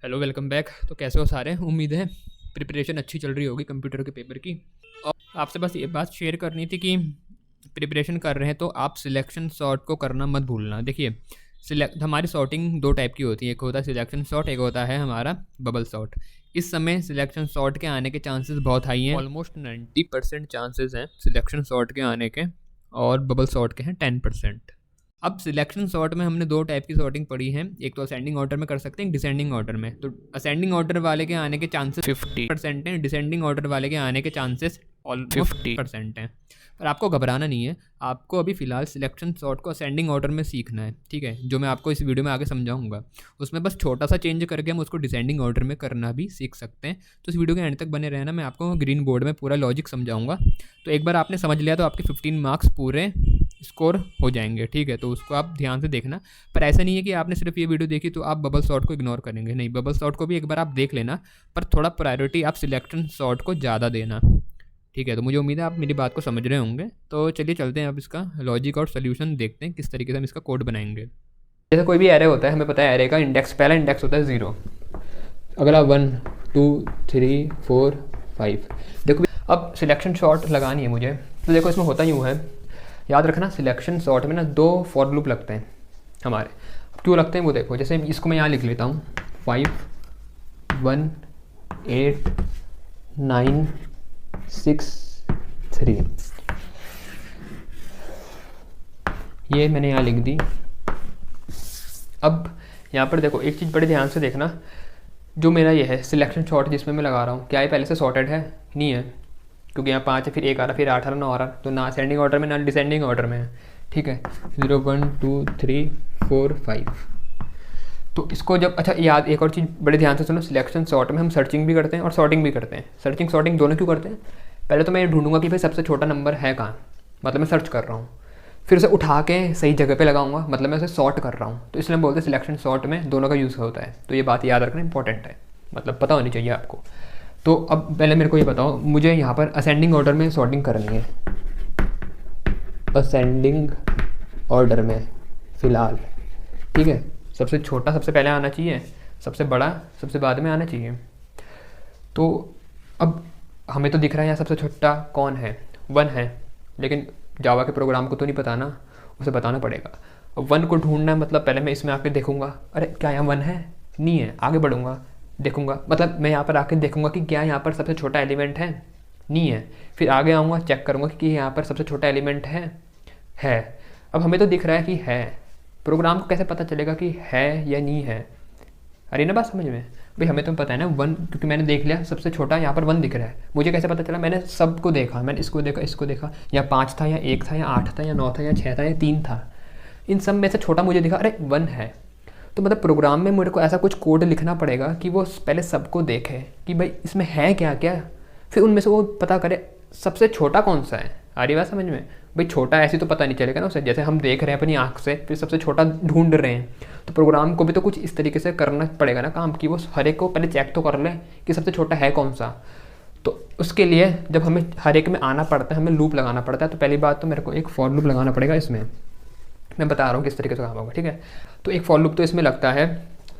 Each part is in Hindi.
Hello, welcome back. तो कैसे हो सारे? उम्मीद है प्रिपरेशन अच्छी चल रही होगी कंप्यूटर के पेपर की। और आपसे बस ये बात शेयर करनी थी कि प्रिपरेशन कर रहे हैं तो आप सिलेक्शन शॉट को करना मत भूलना। देखिए, सिलेक्ट हमारी शॉटिंग दो टाइप की होती है, एक होता है सिलेक्शन शॉट, एक होता है हमारा बबल शॉट। इस समय सिलेक्शन शॉट के आने के चांसेस बहुत हाई हैं, ऑलमोस्ट 90% चांसेस हैं सिलेक्शन शॉट के आने के, और बबल शॉट के हैं 10%। अब सिलेक्शन सॉर्ट में हमने दो टाइप की सॉर्टिंग पढ़ी है, एक तो असेंडिंग ऑर्डर में कर सकते हैं, एक डिसेंडिंग ऑर्डर में। तो असेंडिंग ऑर्डर वाले के आने के चांसेस 50% हैं, डिसेंडिंग ऑर्डर वाले के आने के चांसेस ऑलमोस्ट 50% हैं। पर आपको घबराना नहीं है, आपको अभी फ़िलहाल सिलेक्शन सॉर्ट को असेंडिंग ऑर्डर में सीखना है, ठीक है? जो मैं आपको इस वीडियो में आगे समझाऊंगा, उसमें बस छोटा सा चेंज करके हम उसको डिसेंडिंग ऑर्डर में करना भी सीख सकते हैं। तो इस वीडियो के एंड तक बने रहना, मैं आपको ग्रीन बोर्ड में पूरा लॉजिक समझाऊंगा। तो एक बार आपने समझ लिया तो आपके 15 मार्क्स पूरे स्कोर हो जाएंगे, ठीक है? तो उसको आप ध्यान से देखना। पर ऐसा नहीं है कि आपने सिर्फ ये वीडियो देखी तो आप बबल शॉट को इग्नोर करेंगे, नहीं, बबल शॉट को भी एक बार आप देख लेना, पर थोड़ा प्रायोरिटी आप सिलेक्शन शॉट को ज़्यादा देना, ठीक है? तो मुझे उम्मीद है आप मेरी बात को समझ रहे होंगे। तो चलिए चलते हैं, अब इसका लॉजिक और सोल्यूशन देखते हैं किस तरीके से हम इसका कोड बनाएंगे। जैसे कोई भी एरे होता है, हमें पता है एरे का इंडेक्स, पहला इंडेक्स होता है 0, अगला 1 2 3 4 5। देखो अब सिलेक्शन शॉट लगानी है मुझे, तो देखो इसमें होता यूँ है, याद रखना सिलेक्शन शॉट में ना दो फॉर लूप लगते हैं हमारे। क्यों लगते हैं वो देखो, जैसे इसको मैं यहाँ लिख लेता हूँ 5 1 8 9 6 3, ये मैंने यहाँ लिख दी। अब यहाँ पर देखो एक चीज़ बड़े ध्यान से देखना, जो मेरा ये है सिलेक्शन शॉट जिसमें मैं लगा रहा हूँ, क्या ये पहले से सॉर्टेड है? नहीं है, क्योंकि यहाँ 5 है, फिर 1 आ रहा, फिर 8 आ रहा, 9 आ रहा, तो ना असेंडिंग ऑर्डर में ना डिसेंडिंग ऑर्डर में है, ठीक है? 0 1 2 3 4 5। तो इसको जब, अच्छा याद, एक और चीज़ बड़े ध्यान से सुनो, सिलेक्शन शॉट में हम सर्चिंग भी करते हैं और सॉर्टिंग भी करते हैं। सर्चिंग सॉर्टिंग दोनों क्यों करते हैं? पहले तो मैं ये ढूंढूंगा कि भाई सबसे छोटा नंबर है कहाँ, मतलब मैं सर्च कर रहा हूँ, फिर उसे उठा के सही जगह पे लगाऊंगा, मतलब मैं उसे सॉर्ट कर रहा हूँ। तो इसलिए हम बोलते हैं सिलेक्शन सॉर्ट में दोनों का यूज़ होता है। तो ये बात याद रखना इंपॉर्टेंट है, मतलब पता होनी चाहिए आपको। तो अब पहले मेरे को ये बताओ, मुझे यहाँ पर असेंडिंग ऑर्डर में सॉर्टिंग करनी है, असेंडिंग ऑर्डर में फ़िलहाल, ठीक है? सबसे छोटा सबसे पहले आना चाहिए, सबसे बड़ा सबसे बाद में आना चाहिए। तो अब हमें तो दिख रहा है यहाँ सबसे छोटा कौन है, 1 है, लेकिन जावा के प्रोग्राम को तो नहीं पता ना, उसे बताना पड़ेगा। अब 1 को ढूंढना है, मतलब पहले मैं इसमें आके देखूंगा, अरे क्या यहाँ 1 है? नहीं है, आगे बढ़ूंगा, देखूंगा, मतलब मैं यहाँ पर आके देखूंगा कि क्या यहाँ पर सबसे छोटा एलिमेंट है? नहीं है, फिर आगे आऊँगा, चेक करूँगा कि यहाँ पर सबसे छोटा एलिमेंट है। अब हमें तो दिख रहा है कि है, प्रोग्राम को कैसे पता चलेगा कि है या नहीं है? अरे ना बात समझ में भाई, हमें तो पता है ना 1, क्योंकि मैंने देख लिया सबसे छोटा यहाँ पर 1 दिख रहा है। मुझे कैसे पता चला? मैंने सबको देखा, मैंने इसको देखा, इसको देखा, या 5 था या 1 था या 8 था या 9 था या 6 था या 3 था, इन सब में से छोटा मुझे दिखा, अरे 1 है। तो मतलब प्रोग्राम में मेरे को ऐसा कुछ कोड लिखना पड़ेगा कि वो पहले सबको देखे कि भाई इसमें है क्या क्या, फिर उनमें से वो पता करे सबसे छोटा कौन सा है। आ रही बात समझ में? भाई छोटा ऐसे तो पता नहीं चलेगा ना उसे, जैसे हम देख रहे हैं अपनी आँख से, फिर सबसे छोटा ढूंढ रहे हैं, तो प्रोग्राम को भी तो कुछ इस तरीके से करना पड़ेगा ना काम, कि वो हर एक को पहले चेक तो कर ले कि सबसे छोटा है कौन सा। तो उसके लिए जब हमें हर एक में आना पड़ता है, हमें लूप लगाना पड़ता है। तो पहली बात तो मेरे को एक फॉर लूप लगाना पड़ेगा इसमें, मैं बता रहा हूँ किस तरीके से काम होगा, ठीक है? तो एक फॉर लूप तो इसमें लगता है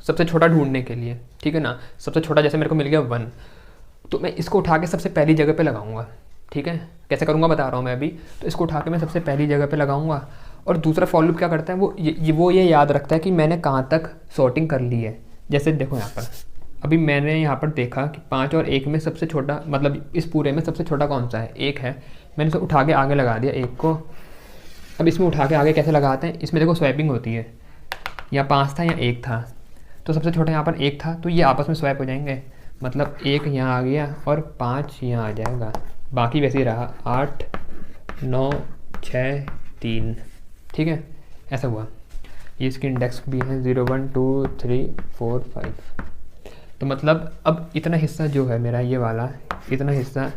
सबसे छोटा ढूंढने के लिए, ठीक है ना? सबसे छोटा जैसे मेरे को मिल गया 1, तो मैं इसको उठा के सबसे पहली जगह पे लगाऊंगा, ठीक है? कैसे करूँगा बता रहा हूँ मैं अभी। तो इसको उठा के मैं सबसे पहली जगह पे लगाऊंगा, और दूसरा फॉर लूप क्या करता है, वो ये याद रखता है कि मैंने कहाँ तक सॉर्टिंग कर ली है। जैसे देखो यहाँ पर अभी मैंने यहाँ पर देखा कि 5 और 1 में सबसे छोटा, मतलब इस पूरे में सबसे छोटा कौन सा है? 1 है। मैंने इसे उठा के आगे लगा दिया 1 को। अब इसमें उठा के आगे कैसे लगाते हैं? इसमें देखो स्वैपिंग होती है, या 5 था या 1 था, तो सबसे छोटा यहाँ पर 1 था, तो ये आपस में स्वैप हो जाएंगे, मतलब 1 यहाँ आ गया और 5 यहाँ आ जाएगा, बाकी वैसे ही रहा 8 9 6 3, ठीक है? ऐसा हुआ। ये इसकी इंडेक्स भी है 0 1 2 3 4 5। तो मतलब अब इतना हिस्सा जो है मेरा, ये वाला इतना हिस्सा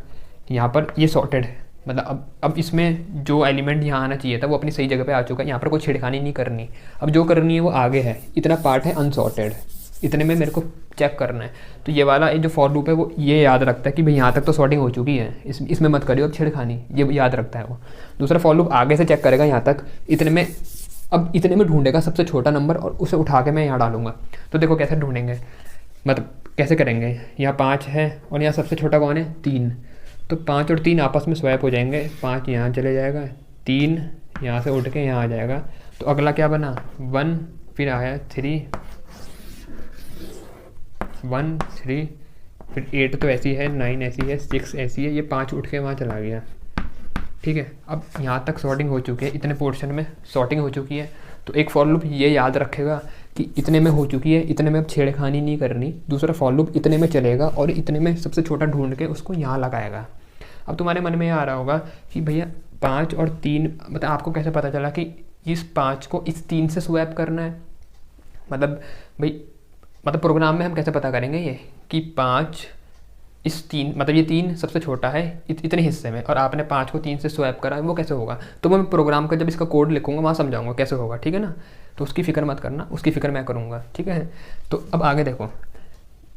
यहाँ पर ये सॉर्टेड है, मतलब अब इसमें जो एलिमेंट यहाँ आना चाहिए था वो अपनी सही जगह पे आ चुका है, यहाँ पर कोई छेड़खानी नहीं करनी। अब जो करनी है वो आगे है, इतना पार्ट है अनसॉर्टेड, इतने में मेरे को चेक करना है। तो ये वाला जो फॉर लूप है वो ये याद रखता है कि भाई यहाँ तक तो सॉर्टिंग हो चुकी है, इसमें मत करियो अब छेड़खानी, ये याद रखता है वो। दूसरा फॉर लूप आगे से चेक करेगा यहाँ तक, इतने में, अब इतने में ढूंढेगा सबसे छोटा नंबर और उसे उठा के मैं यहाँ डालूंगा। तो देखो कैसे ढूंढेंगे, मतलब कैसे करेंगे, यहाँ 5 है और यहाँ सबसे छोटा कौन है 3, तो 5 और 3 आपस में स्वैप हो जाएंगे, 5 यहाँ चले जाएगा, 3 यहाँ से उठ के यहाँ आ जाएगा, तो अगला क्या बना 1, फिर आया 3, 1 3, फिर 8 तो ऐसी है, 9 ऐसी है, 6 ऐसी है, ये 5 उठ के वहाँ चला गया। ठीक है, अब यहाँ तक सॉर्टिंग हो चुकी है, इतने पोर्शन में सॉर्टिंग हो चुकी है। तो एक फॉर लूप ये याद रखेगा कि इतने में हो चुकी है, इतने में अब छेड़खानी नहीं करनी। दूसरा फॉर लूप इतने में चलेगा और इतने में सबसे छोटा ढूंढ के उसको यहाँ लगाएगा। अब तुम्हारे मन में ये आ रहा होगा कि भैया 5 और 3, मतलब आपको कैसे पता चला कि इस 5 को इस 3 से स्वैप करना है, मतलब भाई मतलब प्रोग्राम में हम कैसे पता करेंगे ये कि 5 इस 3, मतलब ये 3 सबसे छोटा है इतने हिस्से में, और आपने 5 को 3 से स्वैप करा है, वो कैसे होगा। तो मैं प्रोग्राम का जब इसका कोड लिखूंगा वहाँ समझाऊंगा कैसे होगा, ठीक है ना। तो उसकी फ़िक्र मत करना, उसकी फ़िक्र मैं करूँगा, ठीक है। तो अब आगे देखो,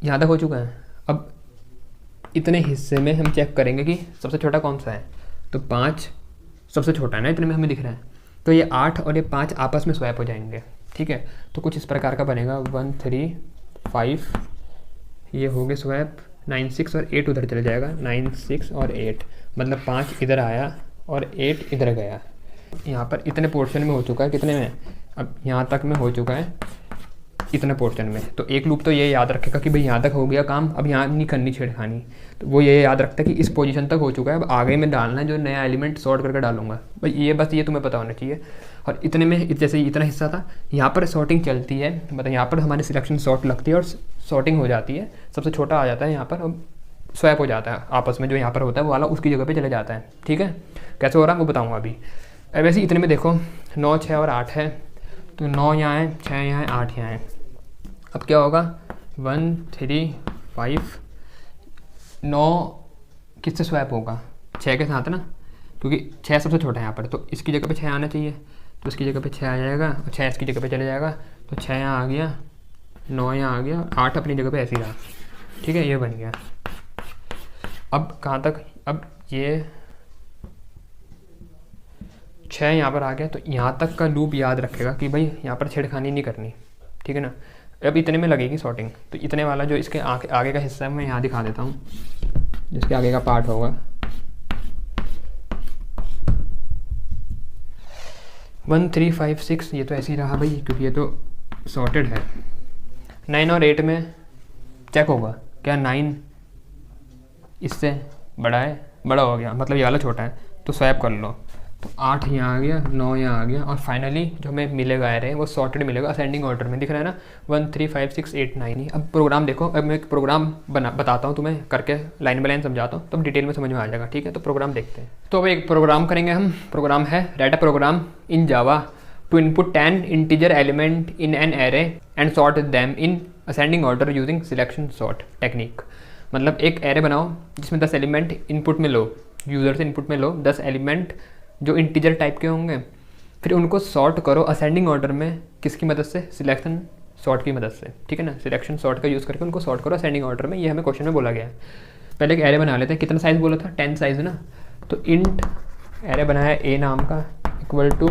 यहाँ तक हो चुका है। अब इतने हिस्से में हम चेक करेंगे कि सबसे छोटा कौन सा है, तो 5 सबसे छोटा है ना, इतने में हमें दिख रहा है। तो ये 8 और ये 5 आपस में स्वैप हो जाएंगे, ठीक है। तो कुछ इस प्रकार का बनेगा 1 3 5, ये हो गए स्वैप, 9 6 और 8 उधर चले जाएगा, 9 6 और 8, मतलब 5 इधर आया और 8 इधर गया। यहाँ पर इतने पोर्शन में हो चुका है, कितने में, अब यहाँ तक में हो चुका है इतने पोर्शन में। तो एक लूप तो ये याद रखेगा कि भाई यहाँ तक हो गया काम, अब यहाँ नहीं करनी छेड़खानी, तो वो ये याद रखता है कि इस पोजीशन तक हो चुका है, अब आगे में डालना है जो नया एलिमेंट सॉर्ट करके डालूंगा भाई, ये बस ये तुम्हें पता होना चाहिए। और इतने में जैसे इतना हिस्सा था, यहाँ पर सॉर्टिंग चलती है, मतलब यहाँ पर हमारी सिलेक्शन सॉर्ट लगती है और सॉर्टिंग हो जाती है, सबसे छोटा आ जाता है यहाँ पर, अब स्वैप हो जाता है आपस में, जो यहाँ पर होता है वो वाला उसकी जगह पे चले जाता है, ठीक है। कैसे हो रहा है वो बताऊँगा अभी। अब वैसे इतने में देखो 9 6 और 8 है, तो 9 यहाँ है, 6 यहाँ है, 8 यहाँ है। अब क्या होगा 1 3 5, 9 किससे स्वैप होगा 6 के साथ ना, क्योंकि 6 सबसे छोटा है यहाँ पर, तो इसकी जगह पे 6 आना चाहिए, तो इसकी जगह पे 6 आ जाएगा और 6 इसकी जगह पे चले जाएगा, तो 6 यहाँ आ गया, 9 यहाँ आ गया, 8 अपनी जगह पे ऐसे ही रहा, ठीक है, ये बन गया। अब कहाँ तक, अब ये 6 यहाँ पर आ गया, तो यहाँ तक का लूप याद रखेगा कि भाई यहाँ पर छेड़खानी नहीं करनी, ठीक है ना। अब इतने में लगेगी सॉर्टिंग, तो इतने वाला जो इसके आगे का हिस्सा है मैं यहाँ दिखा देता हूँ, जिसके आगे का पार्ट होगा 1 3 5 6, ये तो ऐसे ही रहा भाई, क्योंकि ये तो सॉर्टेड है। 9 और 8 में चेक होगा क्या 9 इससे बड़ा है, बड़ा हो गया, मतलब ये वाला छोटा है, तो स्वैप कर लो, तो 8 यहाँ आ गया, 9 यहाँ आ गया, और फाइनली जो हमें मिलेगा एरे वो सॉर्टेड मिलेगा, असेंडिंग ऑर्डर में दिख रहा है ना, 1 3 5 6 8 9 ही। अब प्रोग्राम देखो, अब मैं एक प्रोग्राम बताता हूँ तुम्हें करके, लाइन बाय लाइन समझाता हूँ, तो डिटेल में समझ में आ जाएगा, ठीक है। तो प्रोग्राम देखते हैं। तो अब एक प्रोग्राम करेंगे हम, प्रोग्राम है write a program in Java to input 10 integer element in an array and sort them in ascending order using selection sort technique. मतलब एक एरे बनाओ जिसमें 10 एलिमेंट इनपुट में लो, यूज़र से इनपुट में लो 10 एलिमेंट जो इंटीजर टाइप के होंगे, फिर उनको सॉर्ट करो असेंडिंग ऑर्डर में, किसकी मदद से, सिलेक्शन सॉर्ट की मदद से, ठीक है ना। सिलेक्शन सॉर्ट का यूज़ करके उनको सॉर्ट करो असेंडिंग ऑर्डर में, ये हमें क्वेश्चन में बोला गया है। पहले एक एरे बना लेते हैं, कितना साइज़ बोला था 10 साइज़ ना, तो इंट एरे बनाया ए नाम का equal to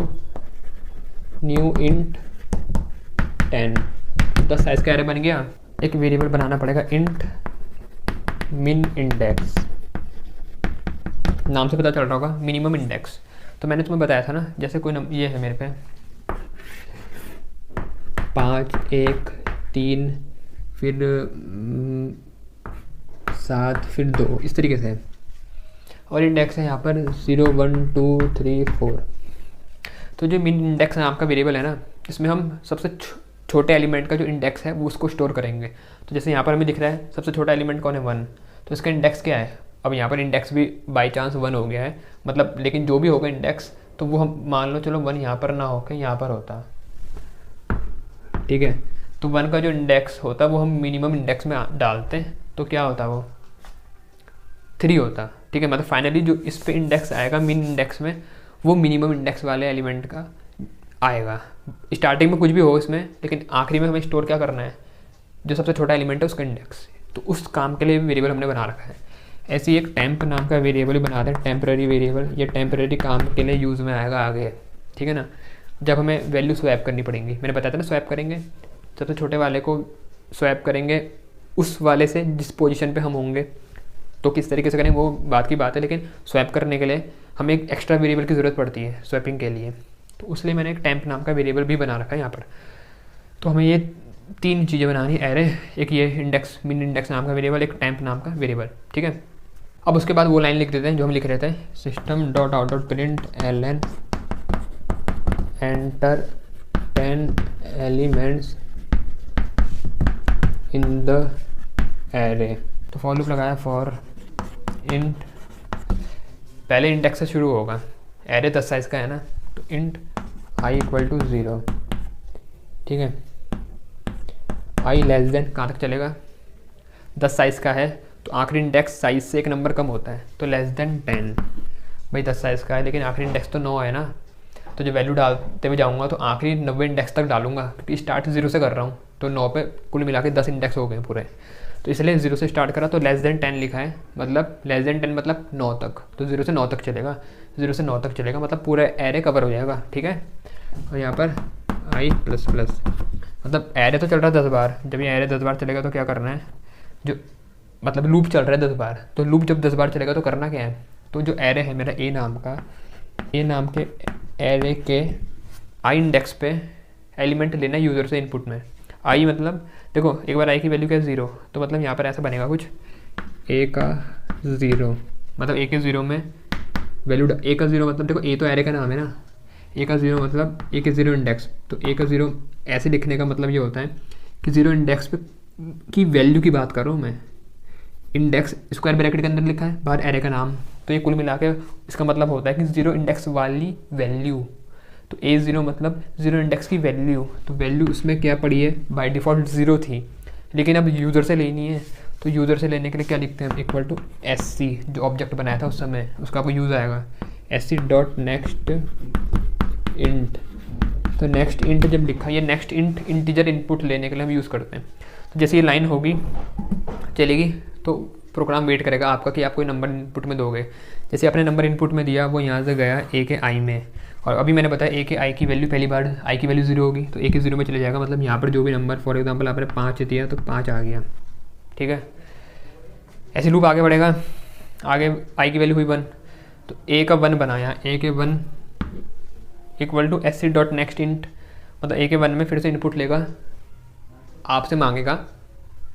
new int 10, 10 size का एरे बन गया। एक वेरिएबल बनाना पड़ेगा इंट मिन इंडेक्स, नाम से पता चल रहा होगा मिनिमम इंडेक्स। तो मैंने तुम्हें बताया था ना, जैसे कोई ये है मेरे पे 5 1 3 फिर 7 फिर 2 इस तरीके से, और इंडेक्स है यहाँ पर 0 1 2 3 4। तो जो मिन इंडेक्स नाम का वेरिएबल है ना, इसमें हम सबसे छोटे एलिमेंट का जो इंडेक्स है वो उसको स्टोर करेंगे। तो जैसे यहाँ पर हमें दिख रहा है सबसे छोटा एलिमेंट कौन है 1, तो इसका इंडेक्स क्या है। अब यहाँ पर इंडेक्स भी बाई चांस 1 हो गया है, मतलब लेकिन जो भी होगा इंडेक्स, तो वो हम मान लो चलो 1 यहाँ पर ना होकर यहाँ पर होता, ठीक है। तो 1 का जो इंडेक्स होता वो हम मिनिमम इंडेक्स में डालते हैं, तो क्या होता वो 3 होता, ठीक है। मतलब फाइनली जो इस पे इंडेक्स आएगा मिन इंडेक्स में, वो मिनिमम इंडेक्स वाले एलिमेंट का आएगा। स्टार्टिंग में कुछ भी हो इसमें, लेकिन आखिरी में हमें स्टोर क्या करना है, जो सबसे छोटा एलिमेंट है उसका इंडेक्स। तो उस काम के लिए वेरिएबल हमने बना रखा है। ऐसे ही एक टेम्प नाम का वेरिएबल बना दें, टेम्पररी वेरिएबल, ये टेम्पररी काम के लिए यूज़ में आएगा आगे, ठीक है ना। जब हमें वैल्यू स्वैप करनी पड़ेंगी, मैंने बताया था ना स्वैप करेंगे, सबसे छोटे वाले को स्वैप करेंगे उस वाले से जिस पोजीशन पे हम होंगे। तो किस तरीके से करें वो बात की बात है, लेकिन स्वैप करने के लिए हमें एक एक्स्ट्रा वेरिएबल की ज़रूरत पड़ती है स्वैपिंग के लिए। तो उसलिए मैंने एक टेम्प नाम का वेरिएबल भी बना रखा है यहाँ पर। तो हमें ये 3 चीज़ें बनानी, एरे, एक ये इंडेक्स मिन इंडेक्स नाम का वेरिएबल, एक टेम्प नाम का वेरिएबल, ठीक है। अब उसके बाद वो लाइन लिख देते हैं जो हम लिख रहे थे, system dot out dot print ln enter 10 elements in the array. तो फॉर लूप लगाया फॉर इंट, पहले इंडेक्स से शुरू होगा, एरे 10 साइज़ का है ना, तो इंट आई इक्वल टू 0, ठीक है। आई लेस देन कहाँ तक चलेगा, 10 साइज़ का है तो आखिरी इंडेक्स साइज़ से एक नंबर कम होता है, तो लेस देन 10। भाई 10 साइज़ का है लेकिन आखिरी इंडेक्स तो 9 है ना, तो जब वैल्यू डालते हुए जाऊँगा तो आखिरी 90 इंडेक्स तक डालूंगा, क्योंकि स्टार्ट 0 से कर रहा हूँ, तो 9 पे कुल मिला के 10 इंडेक्स हो गए पूरे, तो इसलिए 0 से स्टार्ट करा, तो लेस देन 10 लिखा है, मतलब लेस देन 10 मतलब 9 तक, तो 0 से 9 तक चलेगा, 0 से 9 तक चलेगा, मतलब पूरा एरे कवर हो जाएगा, ठीक है। और यहाँ पर आई प्लस प्लस, मतलब एरे तो चल रहा है 10 बार, जब ये एरे 10 बार चलेगा तो क्या करना है, जो मतलब लूप चल रहा है 10 बार, तो लूप जब 10 बार चलेगा तो करना क्या है, तो जो एरे है मेरा ए नाम का, ए नाम के एरे के आई इंडेक्स पे एलिमेंट लेना है यूज़र से इनपुट में। आई मतलब देखो एक बार आई की वैल्यू क्या है 0, तो मतलब यहाँ पर ऐसा बनेगा कुछ ए का 0, मतलब ए के 0 में वैल्यू, ए का 0 मतलब देखो ए तो एरे का नाम है ना, ए का 0 मतलब ए के 0 इंडेक्स, तो ए का 0 ऐसे लिखने का मतलब ये होता है कि 0 इंडेक्स पे की वैल्यू की बात कर रहा हूँ मैं, इंडेक्स स्क्वायर ब्रैकेट के अंदर लिखा है, बाहर एरे का नाम, तो ये कुल मिला के इसका मतलब होता है कि 0 इंडेक्स वाली वैल्यू, तो A0 मतलब 0 इंडेक्स की वैल्यू, तो वैल्यू उसमें क्या पड़ी है, बाय डिफ़ॉल्ट 0 थी, लेकिन अब यूज़र से लेनी है, तो यूज़र से लेने के लिए क्या लिखते हैं हम, इक्वल टू SC, जो ऑब्जेक्ट बनाया था उस समय उसका आपको यूज़ आएगा, SC डॉट नेक्स्ट इंट। तो नेक्स्ट इंट जब लिखा, ये नेक्स्ट इंट इंटीजर इनपुट लेने के लिए हम यूज़ करते हैं। तो जैसे ये लाइन होगी चलेगी तो प्रोग्राम वेट करेगा आपका कि आप कोई नंबर इनपुट में दोगे, जैसे आपने नंबर इनपुट में दिया वो यहाँ से गया ए के आई में, और अभी मैंने बताया ए के आई की वैल्यू, पहली बार आई की वैल्यू 0 होगी तो ए के 0 में चले जाएगा, मतलब यहाँ पर जो भी नंबर, फॉर एग्जांपल आपने 5 दिया तो 5 आ गया, ठीक है। ऐसे लूप आगे बढ़ेगा, आगे आई की वैल्यू हुई 1, तो ए का 1 बनाया, ए के 1 equal to SC dot next int, मतलब ए के 1 में फिर से इनपुट लेगा, आपसे मांगेगा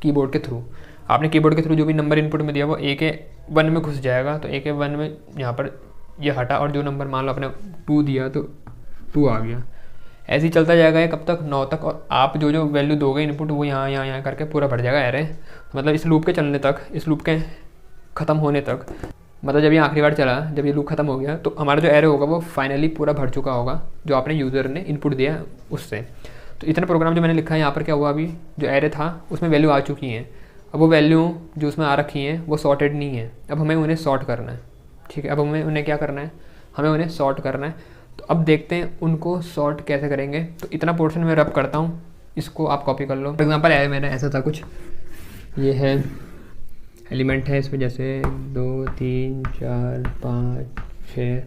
कीबोर्ड के थ्रू, आपने कीबोर्ड के थ्रू जो भी नंबर इनपुट में दिया वो ए के 1 में घुस जाएगा, तो ए के 1 में यहाँ पर ये हटा, और जो नंबर मान लो आपने 2 दिया तो 2 आ गया, ऐसे ही चलता जाएगा ये कब तक, 9 तक, और आप जो जो वैल्यू दोगे इनपुट वो यहाँ करके पूरा भर जाएगा एरे, मतलब इस लूप के चलने तक, इस लूप के ख़त्म होने तक, मतलब जब ये आखिरी बार चला, जब ये लूप ख़त्म हो गया तो हमारा जो एरे होगा वो फाइनली पूरा भर चुका होगा जो आपने यूज़र ने इनपुट दिया उससे। तो इतना प्रोग्राम जो मैंने लिखा है यहाँ पर क्या हुआ, अभी जो एरे था उसमें वैल्यू आ चुकी हैं, अब वो वैल्यू जो उसमें आ रखी हैं वो सॉर्टेड नहीं है, अब हमें उन्हें सॉर्ट करना है, ठीक है। अब हमें उन्हें क्या करना है, हमें उन्हें सॉर्ट करना है, तो अब देखते हैं उनको सॉर्ट कैसे करेंगे। तो इतना पोर्शन मैं रब करता हूँ, इसको आप कॉपी कर लो। फॉर एग्जाम्पल है मेरा ऐसा था कुछ, ये है एलिमेंट है इसमें जैसे 2 3 4 5 6,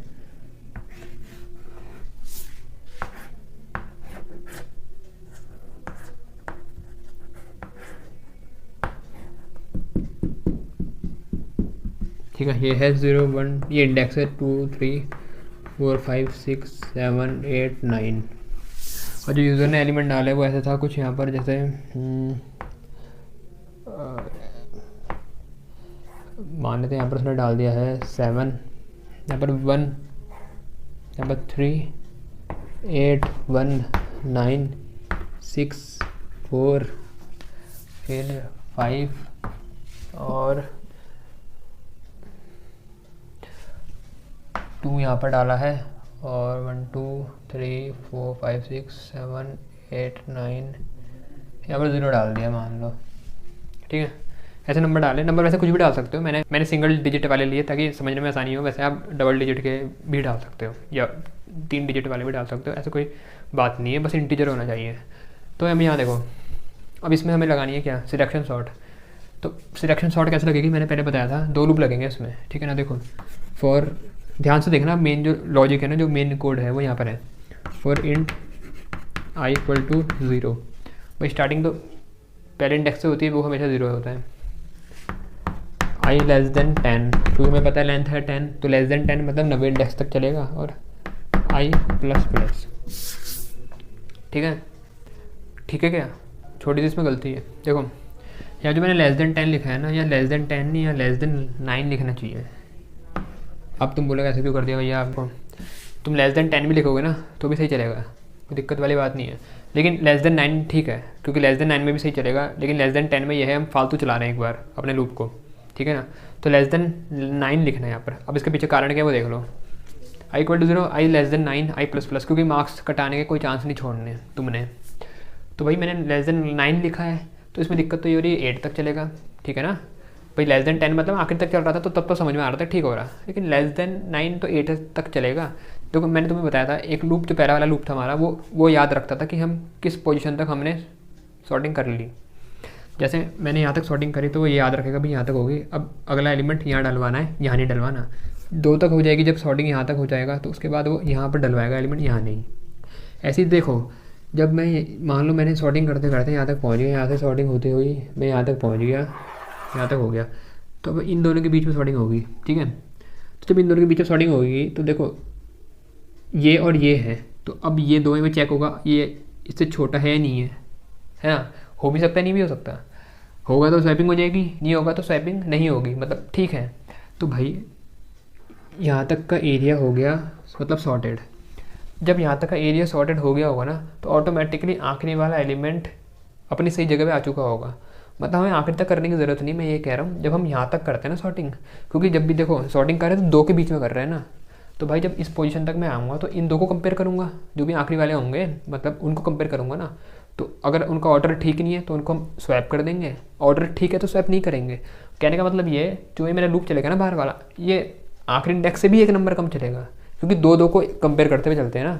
ठीक है। ये है 0 1, ये इंडेक्स है 2 3 4 5 6 7 8 9, और जो यूज़र ने एलिमेंट डाला है वो ऐसा था कुछ यहाँ पर, जैसे मान लेते हैं यहाँ पर उसने डाल दिया है 7, यहाँ पर 1, यहाँ पर 3 8 1 9 6 4 फिर 5 और 2 यहाँ पर डाला है, और 1 2 3 4 5 6 7 8 9 यहाँ पर 0 डाल दिया मान लो, ठीक है। ऐसे नंबर डालें, नंबर वैसे कुछ भी डाल सकते हो, मैंने सिंगल डिजिट वाले लिए ताकि समझने में आसानी हो, वैसे आप डबल डिजिट के भी डाल सकते हो या 3 डिजिट वाले भी डाल सकते हो, ऐसा कोई बात नहीं है, बस इंटीजर होना चाहिए। तो हम यहाँ देखो, अब इसमें हमें लगानी है क्या, सिलेक्शन सॉर्ट। तो सिलेक्शन सॉर्ट कैसे लगेगी, मैंने पहले बताया था 2 लूप लगेंगे इसमें, ठीक है ना। देखो फॉर, ध्यान से देखना, मेन जो लॉजिक है ना, जो मेन कोड है वो यहाँ पर है, for int i equal to 0, भाई स्टार्टिंग तो पहले इंडेक्स से होती है वो हमेशा 0 होता है। आई लेस देन 10, क्योंकि हमें पता है लेंथ है 10, तो लेस देन 10 मतलब 90 इंडेक्स तक चलेगा, और आई प्लस प्लस। ठीक है, ठीक है क्या? छोटी सी इसमें गलती है, देखो यहाँ जो मैंने लेस देन 10 लिखा है ना, या लेस देन 10 नहीं, या लेस देन 9 लिखना चाहिए। अब तुम बोलोगे ऐसे क्यों कर दिया भैया आपको, तुम लेस देन 10 भी लिखोगे ना तो भी सही चलेगा, कोई दिक्कत वाली बात नहीं है। लेकिन लेस देन 9 ठीक है, क्योंकि लेस देन 9 में भी सही चलेगा, लेकिन लेस देन 10 में यह है हम फालतू चला रहे हैं एक बार अपने लूप को, ठीक है ना। तो लेस देन 9 लिखना है यहाँ पर। अब इसके पीछे कारण क्या है वो देख लो, i equal to 0, i less than 9, i plus plus, क्योंकि मार्क्स कटाने के कोई चांस नहीं छोड़ने तुमने। तो भाई मैंने लेस देन 9 लिखा है, तो इसमें दिक्कत तो ये हो रही है 8 तक चलेगा, ठीक है ना भाई। लेस देन 10 मतलब आखिर तक चल रहा था, तो तब तो समझ में आ रहा था ठीक हो रहा, लेकिन लेस देन 9 तो 8 तक चलेगा। देखो मैंने तुम्हें बताया था एक लूप जो पहला वाला लूप था हमारा, वो याद रखता था कि हम किस पोजीशन तक हमने सॉर्टिंग कर ली। जैसे मैंने यहाँ तक सॉर्टिंग करी तो वो ये याद रखेगा भाई यहाँ तक होगी, अब अगला एलिमेंट यहाँ डलवाना है, यहाँ नहीं डलवाना। 2 तक हो जाएगी जब सॉर्टिंग यहाँ तक हो जाएगा, तो उसके बाद वो यहाँ पर डलवाएगा एलिमेंट, यहाँ नहीं। ऐसे ही देखो जब मैं मान लो मैंने सॉर्टिंग करते करते यहाँ तक पहुँच गया, यहाँ से सॉर्टिंग होती हुई मैं यहाँ तक पहुँच गया, यहाँ तक हो गया, तो अब इन दोनों के बीच में सॉर्टिंग होगी, ठीक है। तो जब इन दोनों के बीच में सॉर्टिंग होगी तो देखो ये और ये है, तो अब ये दोनों में चेक होगा ये इससे छोटा है नहीं है ना, हो भी सकता है नहीं भी हो सकता, होगा तो स्वैपिंग हो जाएगी, नहीं होगा तो स्वैपिंग नहीं होगी, मतलब ठीक है। तो भाई यहाँ तक का एरिया हो गया मतलब सॉर्टेड। जब यहाँ तक का एरिया सॉर्टेड हो गया होगा ना, तो ऑटोमेटिकली आखिरी वाला एलिमेंट अपनी सही जगह पे आ चुका होगा, मतलब हमें आखिर तक करने की ज़रूरत नहीं। मैं ये कह रहा हूँ जब हम यहाँ तक करते हैं ना सॉर्टिंग, क्योंकि जब भी देखो सॉर्टिंग कर रहे हैं तो 2 के बीच में कर रहे हैं ना, तो भाई जब इस पोजीशन तक मैं आऊँगा तो इन 2 को कंपेयर करूँगा, जो भी आखिरी वाले होंगे मतलब उनको कंपेयर करूँगा ना। तो अगर उनका ऑर्डर ठीक नहीं है तो उनको हम स्वैप कर देंगे, ऑर्डर ठीक है तो स्वैप नहीं करेंगे। कहने का मतलब ये जो ये मेरा लूप चलेगा ना बाहर वाला, ये आखिरी इंडेक्स से भी 1 नंबर कम चलेगा, क्योंकि 2 को कंपेयर करते हुए चलते हैं ना।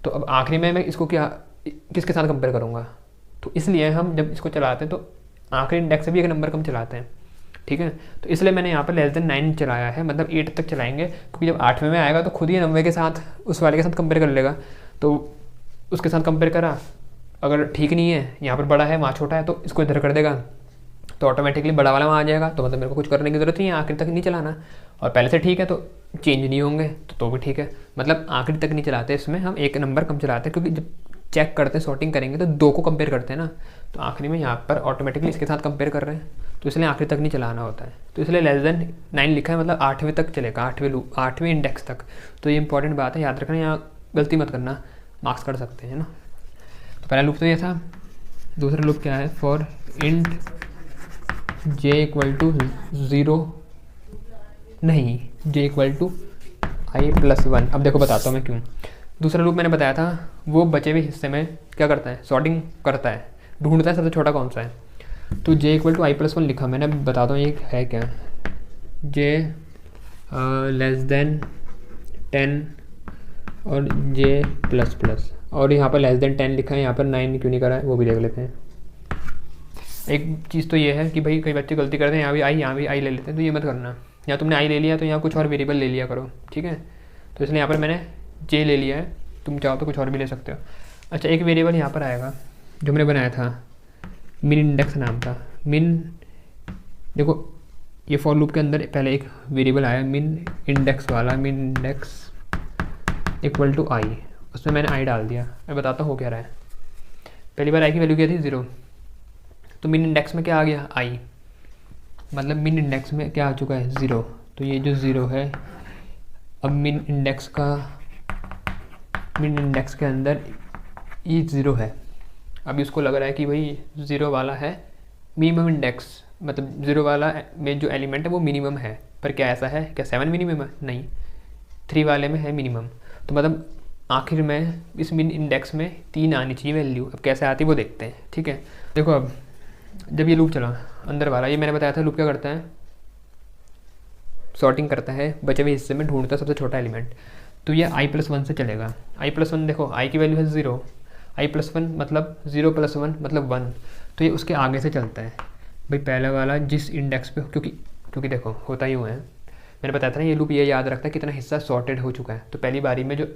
तो अब आखिरी में मैं इसको किसके साथ कंपेयर करूँगा, तो इसलिए हम जब इसको चलाते हैं तो आखिरी इंडेक्स से भी 1 नंबर कम चलाते हैं, ठीक है। तो इसलिए मैंने यहाँ पर लेस देन 9 चलाया है, मतलब 8 तक चलाएंगे, क्योंकि जब 8वें में आएगा तो खुद ही 90 के साथ उस वाले के साथ कंपेयर कर लेगा। तो उसके साथ कंपेयर करा, अगर ठीक नहीं है, यहाँ पर बड़ा है वहाँ छोटा है, तो इसको इधर कर देगा, तो ऑटोमेटिकली बड़ा वाला वहाँ आ जाएगा। तो मतलब मेरे को कुछ करने की ज़रूरत नहीं है, आखिर तक नहीं चलाना, और पहले से ठीक है तो चेंज नहीं होंगे तो भी ठीक है। मतलब आखिरी तक नहीं चलाते, इसमें हम 1 नंबर कम चलाते हैं, क्योंकि जब चेक करते हैं सॉर्टिंग करेंगे तो 2 को कंपेयर करते हैं ना, तो आखिरी में यहाँ पर ऑटोमेटिकली इसके साथ कंपेयर कर रहे हैं, तो इसलिए आखिरी तक नहीं चलाना होता है। तो इसलिए लेस देन 9 लिखा है, मतलब 8वें तक चलेगा, 8वें इंडेक्स तक। तो ये इंपॉर्टेंट बात है, याद रखना, यहाँ गलती मत करना, मार्क्स कर सकते हैं ना। तो पहला लूप तो ये था। दूसरा लूप क्या है, for int j equal to 0 नहीं, j equal to i plus 1। अब देखो बताता हूँ मैं क्यों। दूसरा लूप मैंने बताया था वो बचे हुए हिस्से में क्या करता है, सॉर्टिंग करता है, ढूंढता है सबसे छोटा कौन सा है। तो j equal to i plus 1 लिखा मैंने, बताता हूँ ये है क्या, j लेस देन 10 और j प्लस प्लस, और यहाँ पर लेस देन 10 लिखा है, यहाँ पर 9 क्यों नहीं करा है वो भी देख लेते हैं। एक चीज़ तो ये है कि भाई कई बच्चे गलती करते हैं, यहाँ भी आई ले लेते हैं, तो ये मत करना। यहाँ तुमने आई ले लिया तो यहाँ कुछ और वेरिएबल ले लिया करो, ठीक है। तो इसलिए यहाँ पर मैंने जे ले लिया है, तुम चाहो तो कुछ और भी ले सकते हो। अच्छा, एक वेरिएबल यहाँ पर आएगा जो मैंने बनाया था, मिन इंडेक्स नाम था। मिन, देखो ये फॉर लूप के अंदर पहले एक वेरिएबल आया मिन इंडेक्स वाला, मिन इंडेक्स इक्वल टू आई, उसमें मैंने आई डाल दिया। मैं बताता हूँ हो क्या रहा है। पहली बार आई की वैल्यू क्या थी, 0, तो मिन इंडेक्स में क्या आ गया, आई, मतलब मिन इंडेक्स में क्या आ चुका है, 0। तो ये जो 0 है, अब मिन इंडेक्स के अंदर ये 0 है। अभी उसको लग रहा है कि भाई 0 वाला है मिनिमम इंडेक्स, मतलब 0 वाला में जो एलिमेंट है वो मिनिमम है। पर क्या ऐसा है, क्या 7 मिनिमम है, नहीं, 3 वाले में है मिनिमम। तो मतलब आखिर में इस मिन इंडेक्स में 3 आनी चाहिए वैल्यू। अब कैसे आती है वो देखते हैं, ठीक है। देखो अब जब ये लूप चला अंदर वाला, ये मैंने बताया था लूप क्या करता है, सॉर्टिंग करता है, बचे हुए हिस्से में ढूंढता है सबसे छोटा एलिमेंट। तो ये आई प्लस 1 से चलेगा। आई प्लस 1 देखो, आई की वैल्यू है 0, आई प्लस 1 मतलब 0 प्लस 1 मतलब 1, तो ये उसके आगे से चलता है भाई पहला वाला जिस इंडेक्स पे, क्योंकि देखो होता ही हुआ है, मैंने बताया था ना ये लूप ये याद रखता है कितना हिस्सा सॉर्टेड हो चुका है। तो पहली बारी में जो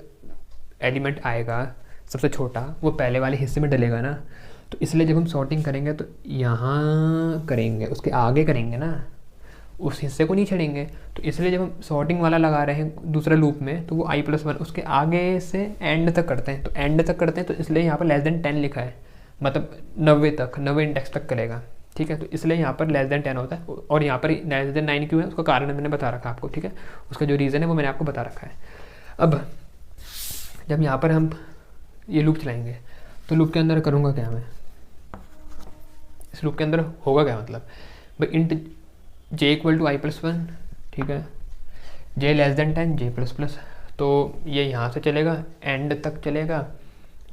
एलिमेंट आएगा सबसे छोटा वो पहले वाले हिस्से में डलेगा ना, तो इसलिए जब हम सॉर्टिंग करेंगे तो यहाँ करेंगे, उसके आगे करेंगे ना, उस हिस्से को नहीं छेड़ेंगे। तो इसलिए जब हम सॉर्टिंग वाला लगा रहे हैं दूसरे लूप में, तो वो i+1 उसके आगे से एंड तक करते हैं, तो एंड तक करते हैं, तो इसलिए यहाँ पर <10 लिखा है, मतलब 90 तक, 90 इंडेक्स तक करेगा, ठीक है। तो इसलिए यहाँ पर <10 होता है, और यहाँ पर <9 क्यों है उसका कारण मैंने बता रखा आपको, ठीक है। उसका जो रीज़न है वो मैंने आपको बता रखा है। अब जब यहाँ पर हम ये लूप चलाएंगे, तो लूप के अंदर करूँगा क्या मैं, इस लूप के अंदर होगा क्या, मतलब भाई इंट j = i+1, ठीक है, j <10 j++, तो ये यहाँ से चलेगा एंड तक चलेगा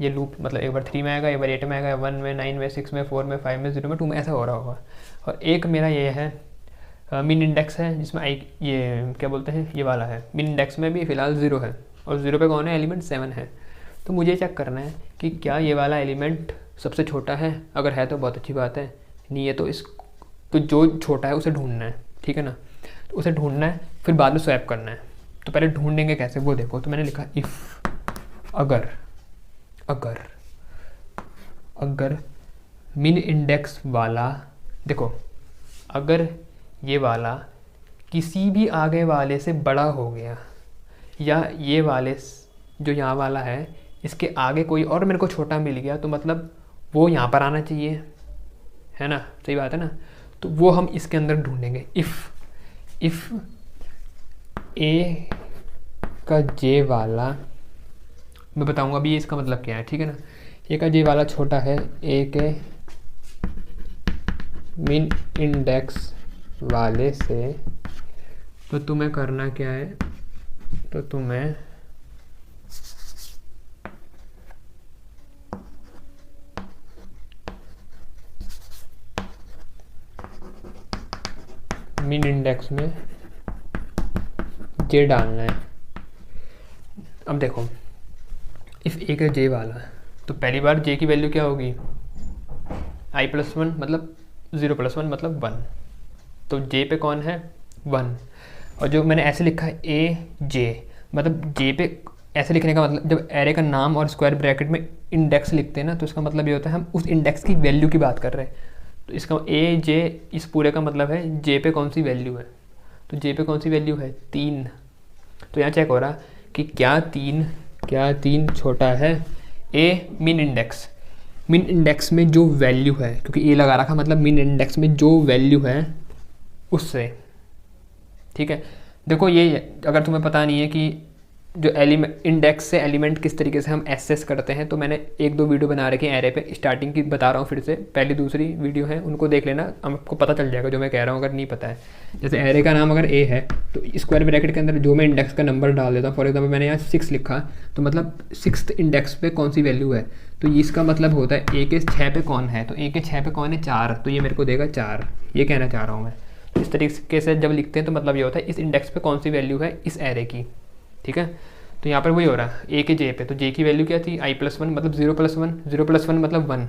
ये लूप, मतलब एक बार 3 में आएगा, एक बार 8 में आएगा, 1 में, 9 में, 6 में, 4 में, 5 में, 0 में, 2 में, ऐसा हो रहा होगा। और एक मेरा ये है मिन इंडेक्स है, जिसमें ये क्या बोलते हैं, ये वाला है। मिन इंडेक्स में भी फ़िलहाल 0 है, और 0 पे कौन है, एलिमेंट 7 है। तो मुझे चेक करना है कि क्या ये वाला एलिमेंट सबसे छोटा है, अगर है तो बहुत अच्छी बात है, नहीं है तो तो जो छोटा है उसे ढूंढना है, ठीक है ना। तो उसे ढूंढना है, फिर बाद में स्वैप करना है। तो पहले ढूंढेंगे कैसे वो देखो। तो मैंने लिखा इफ़ अगर मिन इंडेक्स वाला, देखो अगर ये वाला किसी भी आगे वाले से बड़ा हो गया, या ये वाले जो यहाँ वाला है इसके आगे कोई और मेरे को छोटा मिल गया, तो मतलब वो यहाँ पर आना चाहिए, है ना, सही बात है ना। तो वो हम इसके अंदर ढूंढेंगे। इफ़ ए का जे वाला, मैं बताऊंगा अभी इसका मतलब क्या है, ठीक है ना। ए का जे वाला छोटा है ए के मिन इंडेक्स वाले से, तो तुम्हें करना क्या है, तो तुम्हें मिन इंडेक्स में जे डालना है। अब देखो इफ़ ए का जे वाला, तो पहली बार जे की वैल्यू क्या होगी, i+1 मतलब 0+1 मतलब 1, तो जे पे कौन है 1। और जो मैंने ऐसे लिखा है ए जे, मतलब जे पे ऐसे लिखने का मतलब, जब एरे का नाम और स्क्वायर ब्रैकेट में इंडेक्स लिखते हैं ना, तो इसका मतलब ये होता है हम उस इंडेक्स की वैल्यू की बात कर रहे हैं। तो इसका ए जे इस पूरे का मतलब है जे पे कौन सी वैल्यू है, तो जे पे कौन सी वैल्यू है 3। तो यहाँ चेक हो रहा कि क्या 3 छोटा है ए मिन इंडेक्स में जो वैल्यू है, क्योंकि ए लगा रखा मतलब मिन इंडेक्स में जो वैल्यू है उससे, ठीक है। देखो ये अगर तुम्हें पता नहीं है कि जो एलिमेंट इंडेक्स से एलिमेंट किस तरीके से हम एक्सेस करते हैं, तो मैंने 1-2 वीडियो बना रखी है एरे पे, स्टार्टिंग की बता रहा हूँ फिर से, पहली दूसरी वीडियो है उनको देख लेना, आपको पता चल जाएगा जो मैं कह रहा हूँ अगर नहीं पता है। जैसे एरे का नाम अगर ए है, तो स्क्वायर ब्रैकेट के अंदर जो मैं इंडेक्स का नंबर डाल देता हूँ, फॉर एग्जाम्पल मैंने यहाँ 6 लिखा, तो मतलब 6th इंडेक्स पे कौन सी वैल्यू है, तो इसका मतलब होता है ए के 6 पे कौन है, तो ए के 6 पे कौन है 4, तो ये मेरे को देगा 4, ये कहना चाह रहा हूँ मैं। तो इस तरीके से जब लिखते हैं तो मतलब ये होता है इस इंडेक्स पे कौन सी वैल्यू है इस एरे की, ठीक है। तो यहाँ पर वही हो रहा है ए के जे पे, तो जे की वैल्यू क्या थी i+1 मतलब 0+1 मतलब 1,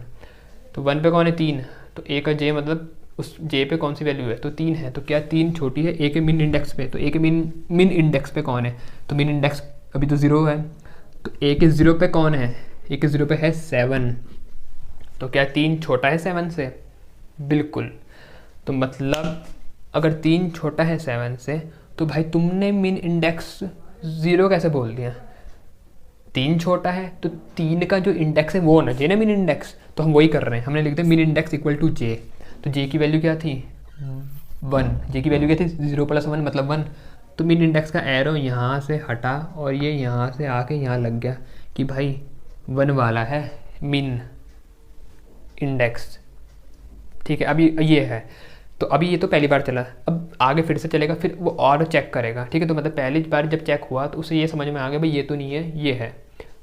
तो 1 पे कौन है 3, तो ए का जे मतलब उस जे पे कौन सी वैल्यू है, तो 3 है। तो क्या 3 छोटी है ए के मिन इंडेक्स पे, तो ए के मिन इंडेक्स पे कौन है, तो मिन इंडेक्स अभी तो 0 है, तो ए के 0 पे कौन है, ए के 0 पे है 7, तो क्या 3 छोटा है 7 से, बिल्कुल। तो मतलब अगर 3 छोटा है 7 से, तो भाई तुमने मिन इंडेक्स 0 कैसे बोल दिया, 3 छोटा है तो 3 का जो इंडेक्स है वो होना चाहिए ना मिन इंडेक्स, तो हम वही कर रहे हैं, हमने लिख दिया मिन इंडेक्स = जे। तो जे की वैल्यू क्या थी 1, जे की वैल्यू क्या थी 0+1 मतलब 1, तो मिन इंडेक्स का एरो यहाँ से हटा और ये यहाँ से आके यहाँ लग गया कि भाई 1 वाला है मिन इंडेक्स, ठीक है। अभी ये है, तो अभी ये तो पहली बार चला, अब आगे फिर से चलेगा, फिर वो और चेक करेगा, ठीक है। तो मतलब पहली बार जब चेक हुआ तो उसे ये समझ में आ गया भाई ये तो नहीं है, ये है।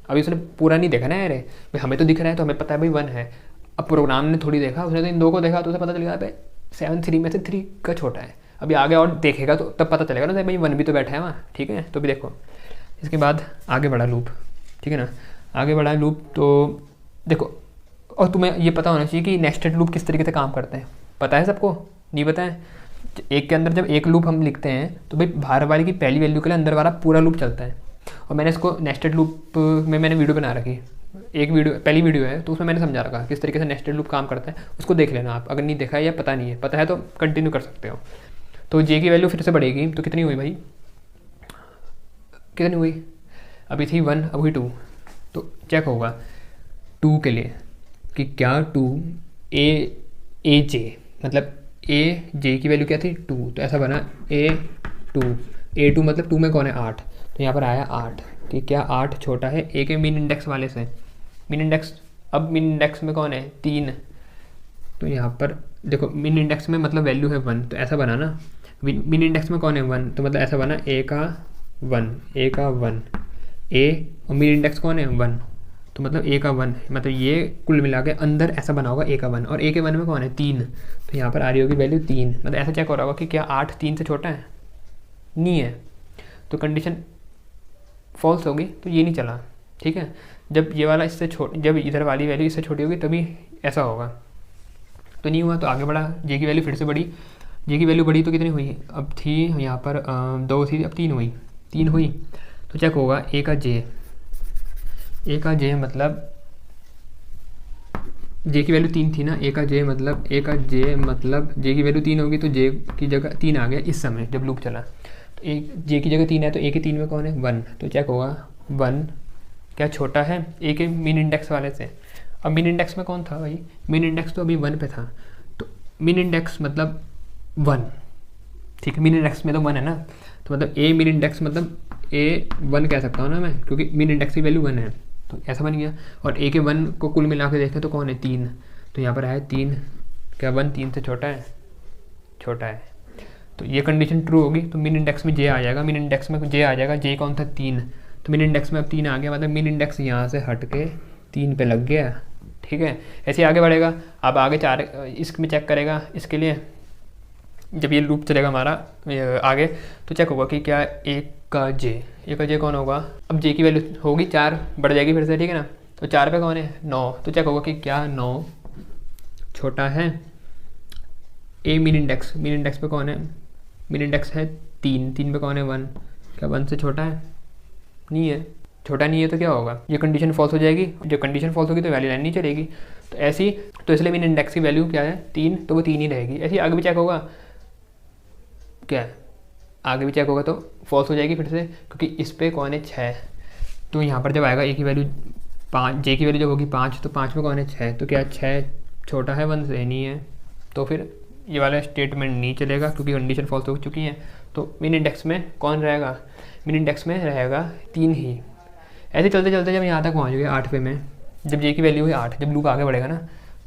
अभी उसने पूरा नहीं देखा ना यार, भाई हमें तो दिख रहा है तो हमें पता है भाई 1 है। अब प्रोग्राम ने थोड़ी देखा, उसने तो इन 2 को देखा, तो उसे पता चल गया भाई 7 3 में से 3 का छोटा है। अभी आगे और देखेगा तो तब पता चलेगा ना भाई 1 भी तो बैठा है वहाँ, ठीक है। तो भी देखो इसके बाद आगे बढ़ा लूप, ठीक है ना, आगे बढ़ा लूप। तो देखो, और तुम्हें ये पता होना चाहिए कि नेस्टेड लूप किस तरीके से काम करते हैं, पता है सबको, नहीं पता है। एक के अंदर जब एक लूप हम लिखते हैं तो भाई बाहर वाले की पहली वैल्यू के लिए अंदर वाला पूरा लूप चलता है। और मैंने इसको नेस्टेड लूप में मैंने वीडियो बना रखी, एक वीडियो, पहली वीडियो है तो उसमें मैंने समझा रखा किस तरीके से नेस्टेड लूप काम करता है, उसको देख लेना आप, अगर नहीं देखा है या पता नहीं है, पता है तो कंटिन्यू कर सकते हो। तो जे की वैल्यू फिर से बढ़ेगी, तो कितनी हुई भाई, कितनी हुई, अभी थी 1 अब हुई 2, तो चेक होगा 2 के लिए कि क्या 2 ए जे, मतलब ए जे की वैल्यू क्या थी 2, तो ऐसा बना A2 मतलब 2 में कौन है 8, तो यहाँ पर आया 8 कि क्या 8 छोटा है ए के मीन इंडेक्स वाले से। मीन इंडेक्स, अब मीन इंडेक्स में कौन है 3, तो यहाँ पर देखो मीन इंडेक्स में मतलब वैल्यू है 1, तो ऐसा बना ना, मीन इंडेक्स में कौन है 1, तो मतलब ऐसा बना ए का 1 ए, और मीन इंडेक्स कौन है 1, तो मतलब ए का 1, मतलब ये कुल मिला के अंदर ऐसा बना होगा ए का 1, और ए के 1 में कौन है 3, तो यहाँ पर आ रही होगी वैल्यू 3, मतलब ऐसा चेक हो रहा होगा कि क्या 8 3 से छोटा है, नहीं है, तो कंडीशन फॉल्स होगी, तो ये नहीं चला। ठीक है, जब ये वाला इससे जब इधर वाली वैल्यू इससे छोटी होगी तभी ऐसा होगा, तो नहीं हुआ, तो आगे बढ़ा, जे की वैल्यू फिर से बढ़ी, जे की वैल्यू बढ़ी तो कितनी हुई, अब थी यहाँ पर 2 थी, अब 3 हुई, तो चेक होगा ए का जे मतलब जे की वैल्यू 3 थी ना, ए का जे मतलब जे की वैल्यू 3 होगी, तो जे की जगह 3 आ गया इस समय जब लूप चला, तो एक जे की जगह 3 है, तो ए के 3 में कौन है 1, तो चेक होगा 1 क्या छोटा है ए के मीन इंडेक्स वाले से। अब मीन इंडेक्स में कौन था भाई, मीन इंडेक्स तो अभी 1 पे था, तो मीन इंडेक्स मतलब 1, ठीक है, मीन इंडेक्स में तो 1 है ना, तो मतलब ए मीन इंडेक्स मतलब ए 1 कह सकता हूँ ना मैं, क्योंकि मीन इंडेक्स की वैल्यू 1 है, तो ऐसा बन गया। और ए के 1 को कुल मिला के देखें तो कौन है 3, तो यहाँ पर आया 3, क्या 1 3 से छोटा है, तो ये कंडीशन ट्रू होगी, तो मीन इंडेक्स में जे आ जाएगा, मीन इंडेक्स में जे आ जाएगा, जे कौन था 3, तो मीन इंडेक्स में अब 3 आ गया, मतलब मीन इंडेक्स यहाँ से हट के 3 पे लग गया। ठीक है, ऐसे आगे बढ़ेगा, अब आगे 4 इसमें चेक करेगा, इसके लिए जब ये लूप चलेगा हमारा आगे, तो चेक होगा कि क्या ए का जे कौन होगा, अब जे की वैल्यू होगी 4 बढ़ जाएगी फिर से, ठीक है ना, तो 4 पे कौन है 9, तो चेक होगा कि क्या 9 छोटा है ए मीन इंडेक्स पे कौन है, मीन इंडेक्स है 3 पे कौन है 1, क्या 1 से छोटा है, नहीं है, छोटा नहीं है, तो क्या होगा, ये कंडीशन फॉल्स हो जाएगी, जब कंडीशन फॉल्स होगी तो वैल्यू लाइन नहीं चलेगी, तो ऐसी, तो इसलिए मीन इंडेक्स की वैल्यू क्या है 3, तो वो 3 ही रहेगी। ऐसे आगे भी चेक होगा, क्या है आगे भी चेक होगा तो फॉल्स हो जाएगी फिर से, क्योंकि इस पे कौन है 6, तो यहाँ पर जब आएगा ए की वैल्यू 5, जे की वैल्यू जब होगी 5, तो 5 में कौन है 6, तो क्या 6 छोटा है 1 से, नहीं है, तो फिर ये वाला स्टेटमेंट नहीं चलेगा क्योंकि कंडीशन फॉल्स हो चुकी है। तो मीन इंडेक्स में कौन रहेगा, मीन इंडेक्स में रहेगा 3 ही। ऐसे चलते चलते जब यहाँ तक पहुँच गए 8वें में, जब जे की वैल्यू हुई 8, जब लूप आगे बढ़ेगा ना,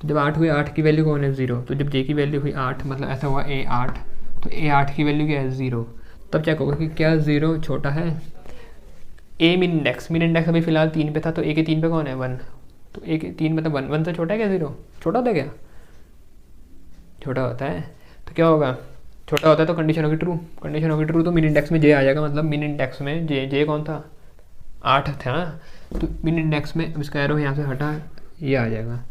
तो जब 8 हुई 8 की वैल्यू कौन है 0, तो जब जे की वैल्यू हुई 8 मतलब ऐसा हुआ ए 8, तो ए 8 की वैल्यू क्या है 0, तब चेक होगा कि क्या 0 छोटा है ए मीन इंडेक्स अभी फिलहाल 3 पे था, तो ए के 3 पे कौन है 1, तो ए के 3 मतलब 1 से छोटा है क्या 0, छोटा होता है क्या, छोटा होता है, तो क्या होगा, छोटा होता है तो कंडीशन होगी ट्रू, तो मीन इंडेक्स में जे आ जाएगा, मतलब मीन इंडेक्स में जे कौन था 8 था ना, तो मीन इंडेक्स में अब इसका एरो यहाँ से हटा ये आ जाएगा।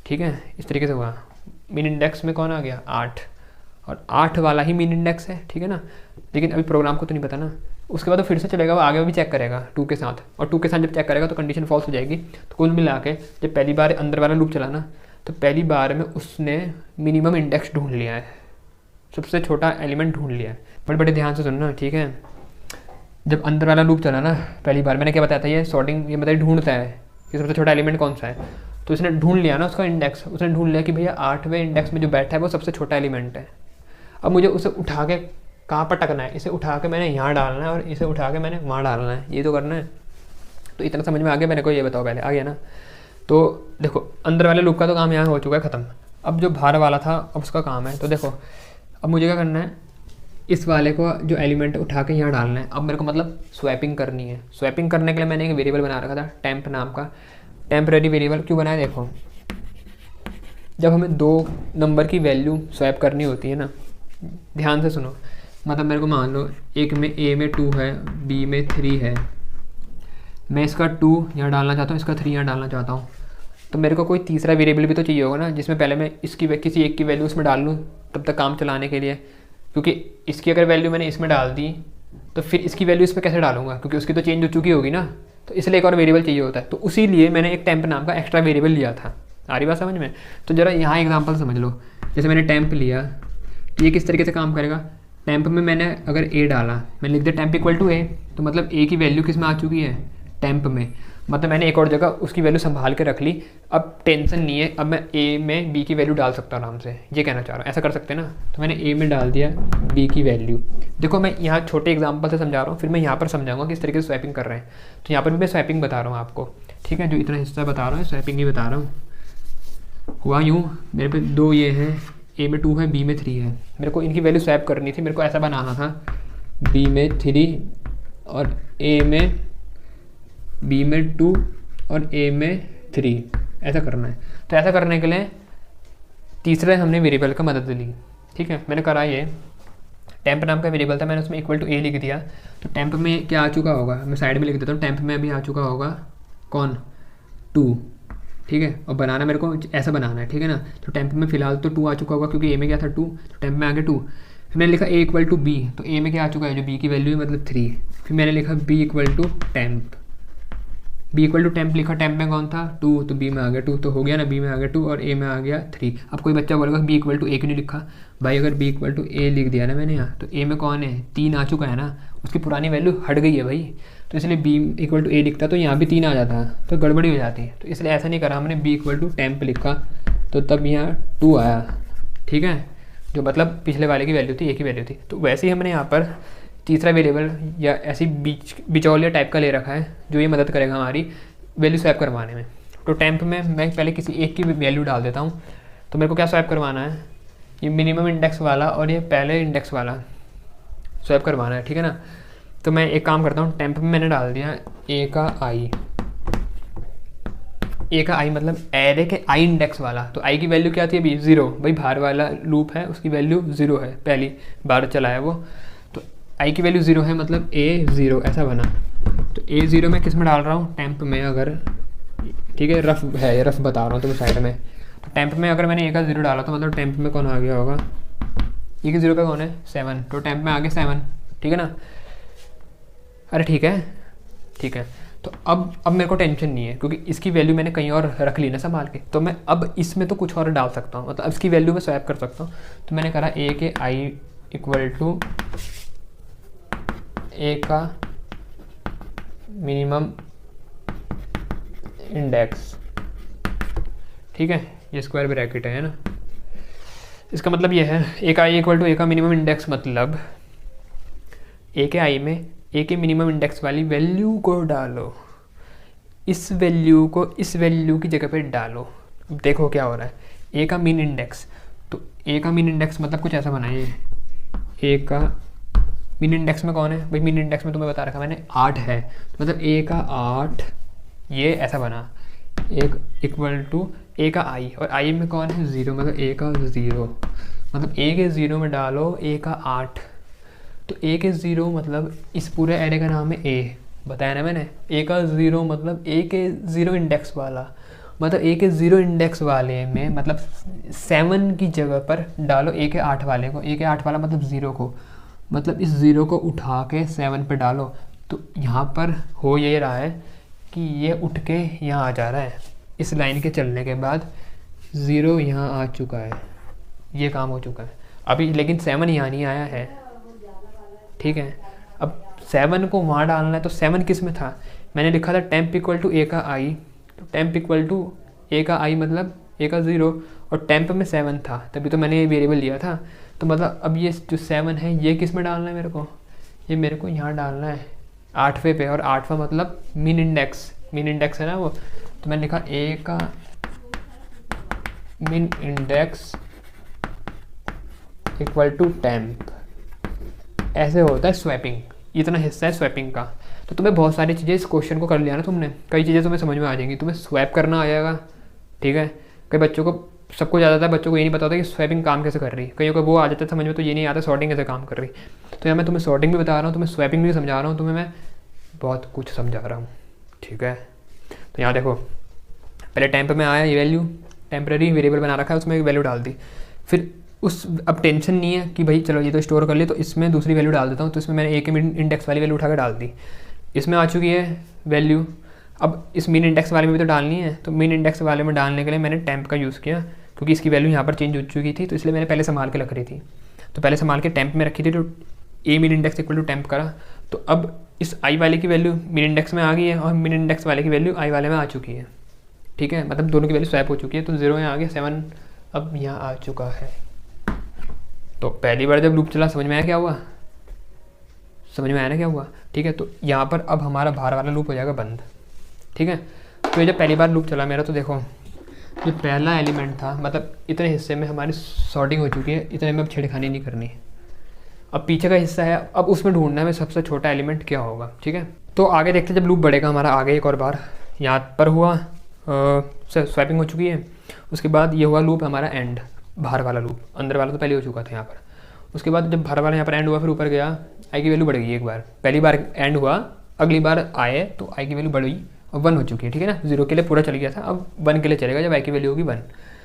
ठीक है, इस तरीके से हुआ, मीन इंडेक्स में कौन आ गया 8, और 8 वाला ही मीन इंडेक्स है, ठीक है ना, लेकिन अभी प्रोग्राम को तो नहीं पता ना। उसके बाद वो फिर से चलेगा, वो आगे भी चेक करेगा 2 के साथ, और 2 के साथ जब चेक करेगा तो कंडीशन फॉल्स हो जाएगी। तो कुल मिला के जब पहली बार अंदर वाला लूप चला ना, तो पहली बार में उसने मिनिमम इंडेक्स ढूंढ लिया है, सबसे छोटा एलिमेंट ढूंढ लिया है। बड़े ध्यान से सुनना, ठीक है। जब अंदर वाला लूप चला ना पहली बार, मैंने क्या बताया था, ये सॉर्टिंग, ये मतलब ढूंढता है कि सबसे छोटा एलिमेंट कौन सा है, तो उसने ढूंढ लिया ना उसका इंडेक्स, उसने ढूंढ लिया कि भैया 8वें इंडेक्स में जो बैठा है वो सबसे छोटा एलिमेंट है। अब मुझे उसे उठा के कहाँ पर टकना है, इसे उठा के मैंने यहाँ डालना है और इसे उठा के मैंने वहाँ डालना है, ये तो करना है। तो इतना समझ में आ गया मेरे को, ये बताओ पहले आ गया ना। तो देखो अंदर वाले लूप का तो काम यहाँ हो चुका है ख़त्म। अब जो बाहर वाला था अब उसका काम है। तो देखो अब मुझे क्या करना है, इस वाले को जो एलिमेंट उठा के यहाँ डालना है। अब मेरे को मतलब स्वैपिंग करनी है। स्वैपिंग करने के लिए मैंने एक वेरिएबल बना रखा था टेम्प नाम का, टेम्परेरी वेरिएबल। क्यों बनाया, देखो जब हमें 2 नंबर की वैल्यू स्वैप करनी होती है ना, ध्यान से सुनो, मतलब मेरे को मान लो एक में ए में 2 है, बी में 3 है, मैं इसका 2 यहाँ डालना चाहता हूँ, इसका 3 यहाँ डालना चाहता हूँ, तो मेरे को कोई तीसरा वेरिएबल भी तो चाहिए होगा ना, जिसमें पहले मैं इसकी किसी एक की वैल्यू उसमें डाल लूँ तब तक काम चलाने के लिए। क्योंकि इसकी अगर वैल्यू मैंने इसमें डाल दी तो फिर इसकी वैल्यू इस पर कैसे डालूंगा, क्योंकि उसकी तो चेंज हो चुकी होगी ना। तो इसलिए एक और वेरिएबल चाहिए होता है। तो उसी लिए मैंने एक टेम्प नाम का एक्स्ट्रा वेरिएबल लिया था। आ रही बात समझ में? तो ज़रा यहाँ एग्जांपल समझ लो। जैसे मैंने टेम्प लिया, तो ये किस तरीके से काम करेगा। टेम्प में मैंने अगर ए डाला, मैंने लिख दिया टेम्प इक्वल टू ए, तो मतलब ए की वैल्यू किस में आ चुकी है, टेम्प में। मतलब मैंने एक और जगह उसकी वैल्यू संभाल के रख ली। अब टेंशन नहीं है, अब मैं ए में बी की वैल्यू डाल सकता हूँ आराम से, ये कहना चाह रहा हूँ। ऐसा कर सकते हैं ना। तो मैंने ए में डाल दिया बी की वैल्यू। देखो मैं यहाँ छोटे एग्जांपल से समझा रहा हूँ, फिर मैं यहाँ पर समझाऊंगा किस तरीके से स्वैपिंग कर रहे हैं। तो यहाँ पर भी मैं स्वैपिंग बता रहा हूँ आपको, ठीक है। जो इतना हिस्सा बता रहा हूँ स्वैपिंग ही बता रहा हूँ। हुआ यूँ, मेरे पे 2 ये हैं, ए में 2 है, बी में 3 है। मेरे को इनकी वैल्यू स्वैप करनी थी। मेरे को ऐसा बनाना था, बी में 3 और ए में, बी में 2 और ए में 3, ऐसा करना है। तो ऐसा करने के लिए तीसरे हमने वेरिएबल का मदद ली, ठीक है। मैंने करा ये टेम्प नाम का वेरिएबल था, मैंने उसमें इक्वल टू ए लिख दिया। तो टेम्प में क्या आ चुका होगा, मैं साइड में लिख देता हूँ। टेम्प में अभी आ चुका होगा कौन, 2, ठीक है। और बनाना मेरे को ऐसा बनाना है, ठीक है ना। तो टेम्प में फिलहाल तो 2 आ चुका होगा, क्योंकि ए में क्या था 2, तो टेम्प में आ गया 2। फिर मैंने लिखा ए इक्वल टू बी, तो ए में क्या आ चुका है, जो बी की वैल्यू है मतलब 3। फिर मैंने लिखा b equal to temp, b equal to temp लिखा। टेम्प में कौन था 2, तो बी में आ गया 2, तो हो गया ना, बी में आ गया 2 और ए में आ गया 3। अब कोई बच्चा बोलेगा बी इक्वल टू ए क्यों नहीं लिखा। भाई अगर बी इक्वल टू ए लिख दिया ना मैंने यहाँ, तो ए में कौन है 3 आ चुका है ना, उसकी पुरानी वैल्यू हट गई है भाई। तो इसलिए बी इक्वल टू ए लिखता तो यहाँ भी 3 आ जाता, तो गड़बड़ी हो जाती है। तो इसलिए ऐसा नहीं करा हमने, बी इक्वल टू टेम्प लिखा, तो तब यहाँ 2 आया, ठीक है। जो मतलब पिछले वाले की वैल्यू थी, ए की वैल्यू थी। तो वैसे ही हमने यहाँ पर तीसरा वेरिएबल या ऐसी बिचौलिया टाइप का ले रखा है, जो ये मदद करेगा हमारी वैल्यू स्वैप करवाने में। तो टेम्प में मैं पहले किसी एक की वैल्यू डाल देता हूँ। तो मेरे को क्या स्वैप करवाना है, ये मिनिमम इंडेक्स वाला और ये पहले इंडेक्स वाला स्वैप करवाना है, ठीक है ना। तो मैं एक काम करता हूँ, टेम्प में मैंने डाल दिया ए का आई। ए का आई मतलब एरे के आई इंडेक्स वाला। तो आई की वैल्यू क्या थी अभी 0, भाई बाहर वाला लूप है उसकी वैल्यू 0 है, पहली बार चला है वो। तो आई की वैल्यू 0 है, मतलब ए 0 ऐसा बना। तो ए 0 मैं किस में डाल रहा हूँ, टेम्प में। अगर ठीक है, रफ है, रफ बता रहा हूँ तुम्हें साइड में। तो टेम्प में अगर मैंने ए का 0 डाला तो मतलब टेम्प में कौन आ गया होगा, ए के 0 पे कौन है 7, तो टेम्प में आ गया 7, ठीक है ना। अरे ठीक है, ठीक है। तो अब मेरे को टेंशन नहीं है, क्योंकि इसकी वैल्यू मैंने कहीं और रख ली ना संभाल के। तो मैं अब इसमें तो कुछ और डाल सकता हूँ, मतलब इसकी वैल्यू मैं स्वैप कर सकता हूँ। तो मैंने करा ए के आई इक्वल टू ए का मिनिमम इंडेक्स, ठीक है। ये स्क्वायर ब्रैकेट है ना। इसका मतलब ये है ए का आई इक्वल टू ए का मिनिमम इंडेक्स, मतलब ए के आई में ए के मिनिमम इंडेक्स वाली वैल्यू को डालो, इस वैल्यू को इस वैल्यू की जगह पे डालो। अब देखो क्या हो रहा है, ए का मीन इंडेक्स। तो ए का मीन इंडेक्स मतलब कुछ ऐसा बनाइए, ए का मीन इंडेक्स में कौन है भाई, मीन इंडेक्स में तुम्हें बता रखा मैंने 8 है। तो मतलब ए का 8, ये ऐसा बना, एक इक्वल टू ए का आई, और आई में कौन है 0, मतलब ए का 0, मतलब ए के 0 में डालो ए का 8। तो ए के 0 मतलब इस पूरे एरे का नाम है ए, बताया ना मैंने। ए का 0 मतलब ए के 0 इंडेक्स वाला, मतलब ए के 0 इंडेक्स वाले में मतलब 7 की जगह पर डालो ए के 8 वाले को। ए के 8 वाला मतलब 0 को, मतलब इस 0 को उठा के 7 पे डालो। तो यहाँ पर हो ये रहा है कि ये उठ के यहाँ आ जा रहा है, इस लाइन के चलने के बाद 0 यहाँ आ चुका है, ये काम हो चुका है अभी। लेकिन 7 यहाँ नहीं आया है, ठीक है। अब 7 को वहाँ डालना है, तो 7 किस में था, मैंने लिखा था टेम्प इक्वल टू ए का आई। तो टेम्प इक्वल टू ए का आई मतलब ए का 0, और टेम्प में 7 था, तभी तो मैंने ये वेरिएबल लिया था। तो मतलब अब ये जो 7 है ये किस में डालना है मेरे को, ये मेरे को यहाँ डालना है 8वें पे, और 8वां मतलब मीन इंडेक्स, मीन इंडेक्स है ना वो। तो मैंने लिखा ए का min index equal to temp. ऐसे होता है स्वैपिंग, इतना हिस्सा है स्वैपिंग का। तो तुम्हें बहुत सारी चीज़ें इस क्वेश्चन को कर लिया ना तुमने, कई चीज़ें तुम्हें समझ में आ जाएंगी। तुम्हें स्वैप करना आ जाएगा, ठीक है। कई बच्चों को, सबको ज़्यादातर बच्चों को ये नहीं पता होता कि स्वैपिंग काम कैसे कर रही है। कईयों को वो आ जाता है समझ में, तो ये नहीं आता सॉर्टिंग कैसे काम कर रही। तो यहाँ मैं तुम्हें सॉर्टिंग भी बता रहा हूँ, तुम्हें स्वैपिंग भी समझा रहा हूँ, तुम्हें मैं बहुत कुछ समझा रहा हूँ, ठीक है। तो यहाँ देखो, पहले टेम्प में आया ये वैल्यू, टेम्परेरी वेरिएबल बना रखा है, उसमें एक वैल्यू डाल दी। फिर उस, अब टेंशन नहीं है कि भाई चलो ये तो स्टोर कर लिया, तो इसमें दूसरी वैल्यू डाल देता हूँ। तो इसमें मैंने ए के इंडेक्स वाली वैल्यू उठा कर डाल दी। इसमें आ चुकी है वैल्यू। अब इस मीन इंडेक्स वाले में भी तो डालनी है, तो मीन इंडेक्स वाले में डालने के लिए मैंने टेम्प का यूज़ किया, क्योंकि इसकी वैल्यू यहाँ पर चेंज हो चुकी थी, तो इसलिए मैंने पहले संभाल के रख रही थी। तो पहले संभाल के टेम्प में रखी थी, तो a mean index equal to temp करा, तो अब इस आई वाले की वैल्यू मीन इंडेक्स में आ गई है और मीन इंडेक्स वाले की वैल्यू आई वाले में आ चुकी है। ठीक है, मतलब दोनों की वैल्यू स्वैप हो चुकी है, तो 0 यहाँ आ गया, 7 अब यहाँ आ चुका है। तो पहली बार जब लूप चला समझ में आया क्या हुआ, समझ में आया ना क्या हुआ। ठीक है, तो यहाँ पर अब हमारा बाहर वाला लूप हो जाएगा बंद। ठीक है, तो ये जब पहली बार लूप चला मेरा, तो देखो जो पहला एलिमेंट था, मतलब इतने हिस्से में हमारी सॉर्टिंग हो चुकी है, इतने में अब छेड़खानी नहीं करनी। अब पीछे का हिस्सा है, अब उसमें ढूंढना है सबसे छोटा एलिमेंट क्या होगा। ठीक है, तो आगे देखते जब लूप बढ़ेगा हमारा, आगे एक और बार यहाँ पर हुआ स्वैपिंग हो चुकी है। उसके बाद ये हुआ लूप हमारा एंड, बाहर वाला लूप, अंदर वाला तो पहले हो चुका था यहाँ पर। उसके बाद जब बाहर वाला यहाँ पर एंड हुआ, फिर ऊपर गया, आई की वैल्यू बढ़ेगी एक बार। पहली बार एंड हुआ, अगली बार आए तो आई की वैल्यू बढ़ी और 1 हो चुकी है। ठीक है ना, 0 के लिए पूरा चल गया था, अब 1 के लिए चलेगा जब आई की वैल्यू होगी 1।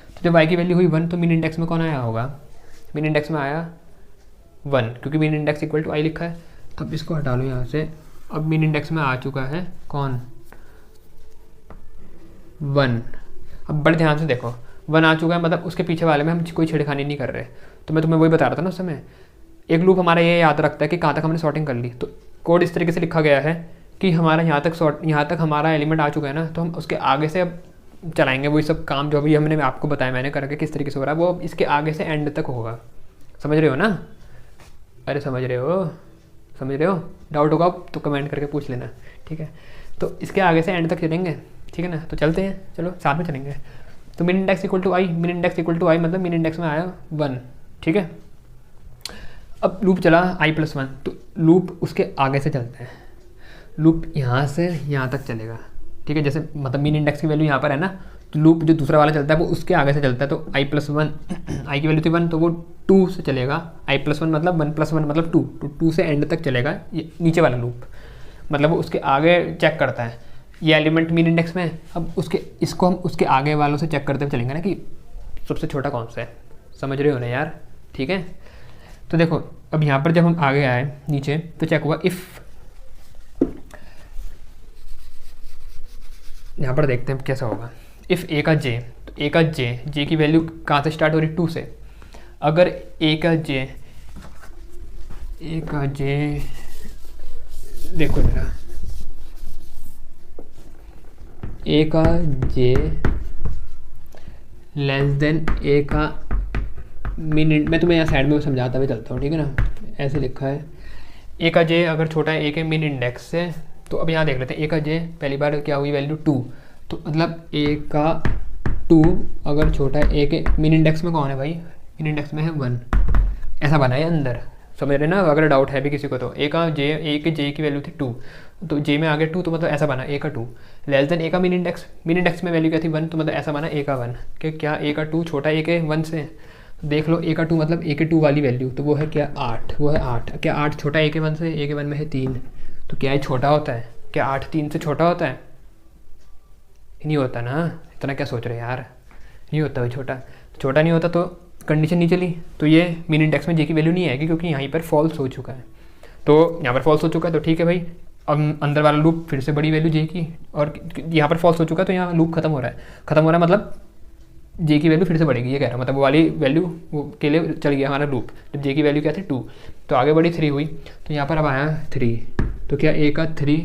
तो जब आई की वैल्यू हुई 1, तो मीन इंडेक्स में कौन आया होगा, मीन इंडेक्स में आया 1, क्योंकि मीन इंडेक्स इक्वल टू आई लिखा है। तब इसको हटा लो यहाँ से। अब मीन इंडेक्स में आ चुका है कौन, 1। अब बड़े ध्यान से देखो, 1 आ चुका है, मतलब उसके पीछे वाले में हम कोई छेड़खानी नहीं कर रहे। तो मैं तुम्हें वही बता रहा था ना उस समय, एक लूप हमारा ये याद रखता है कि कहाँ तक हमने सॉर्टिंग कर ली। तो कोड इस तरीके से लिखा गया है कि हमारा यहाँ तक हमारा एलिमेंट आ चुका है ना, तो हम उसके आगे से अब चलाएंगे वही सब काम जो अभी हमने आपको बताया मैंने करके किस तरीके से हो रहा है, वो इसके आगे से एंड तक होगा। समझ रहे हो ना, अरे समझ रहे हो, डाउट होगा तो कमेंट करके पूछ लेना। ठीक है, तो इसके आगे से एंड तक चलेंगे। ठीक है ना, तो चलते हैं, चलो साथ में चलेंगे। तो mean index equal to i, mean index equal to i मतलब मीन इंडेक्स में आया 1। ठीक है, अब लूप चला i+1, तो लूप उसके आगे से चलता है, लूप यहाँ से यहाँ तक चलेगा। ठीक है, जैसे मतलब मीन इंडेक्स की वैल्यू यहाँ पर है ना, तो लूप जो दूसरा वाला चलता है वो उसके आगे से चलता है। तो i+1 आई की वैल्यू थी 1, तो वो 2 से चलेगा। i+1 मतलब 1+1 मतलब 2, तो 2 से एंड तक चलेगा ये नीचे वाला लूप, मतलब वो उसके आगे चेक करता है ये एलिमेंट मीन इंडेक्स में। अब इसको हम उसके आगे वालों से चेक करते हुए चलेंगे ना कि सबसे छोटा कौन सा है। समझ रहे हो ना यार। ठीक है, तो देखो अब यहाँ पर जब हम आगे आए नीचे, तो चेक हुआ इफ़, यहाँ पर देखते हैं कैसा होगा। इफ़ ए का जे, तो ए का जे की वैल्यू कहाँ से स्टार्ट हो रही है, 2 से। अगर ए का जे देखो जरा, ए का जे लेस देन ए का मिनट, मैं तुम्हें यहाँ साइड में समझाता हुआ चलता हूँ। ठीक है ना, ऐसे लिखा है ए का जे अगर छोटा है ए के मिन इंडेक्स से। तो अब यहाँ देख लेते हैं ए का जे पहली बार क्या हुई वैल्यू 2, तो मतलब ए का 2 अगर छोटा है ए के मिन इंडेक्स में कौन है भाई, मिन इंडेक्स में है 1, ऐसा बना है अंदर। समझ रहे ना, अगर डाउट है भी किसी को तो ए के जे की वैल्यू थी 2, तो जे में आ गया 2, तो मतलब ऐसा बना ए का 2 लेस देन ए का मिन इंडेक्स में वैल्यू क्या थी 1, तो मतलब ऐसा बना ए का 1 कि क्या ए का 2 छोटा ए के 1 से। देख लो ए का 2 मतलब ए के 2 वाली वैल्यू, तो वो है क्या 8, वो है 8। क्या 8 छोटा ए के 1 से, ए के 1 में है 3, तो क्या ये छोटा होता है, क्या 8 3 से छोटा होता है, नहीं होता ना। इतना क्या सोच रहे यार, नहीं होता भाई, छोटा नहीं होता, तो कंडीशन नहीं चली, तो ये मिन इंडेक्स में जे की वैल्यू नहीं आएगी, क्योंकि यहाँ पर फॉल्स हो चुका है। तो यहाँ पर फॉल्स हो चुका है, तो ठीक है भाई, अब अंदर वाला लूप फिर से बड़ी वैल्यू जे की, और यहाँ पर फॉल्स हो चुका है, तो यहाँ लूप खत्म हो रहा है, मतलब जे की वैल्यू फिर से बढ़ेगी, ये कह रहा हूँ, मतलब वो वाली वैल्यू वो के लिए चल गया हमारा लूप। जब जे की वैल्यू क्या थी 2, तो आगे बढ़ी 3 हुई, तो यहाँ पर अब आया 3, तो क्या ए का 3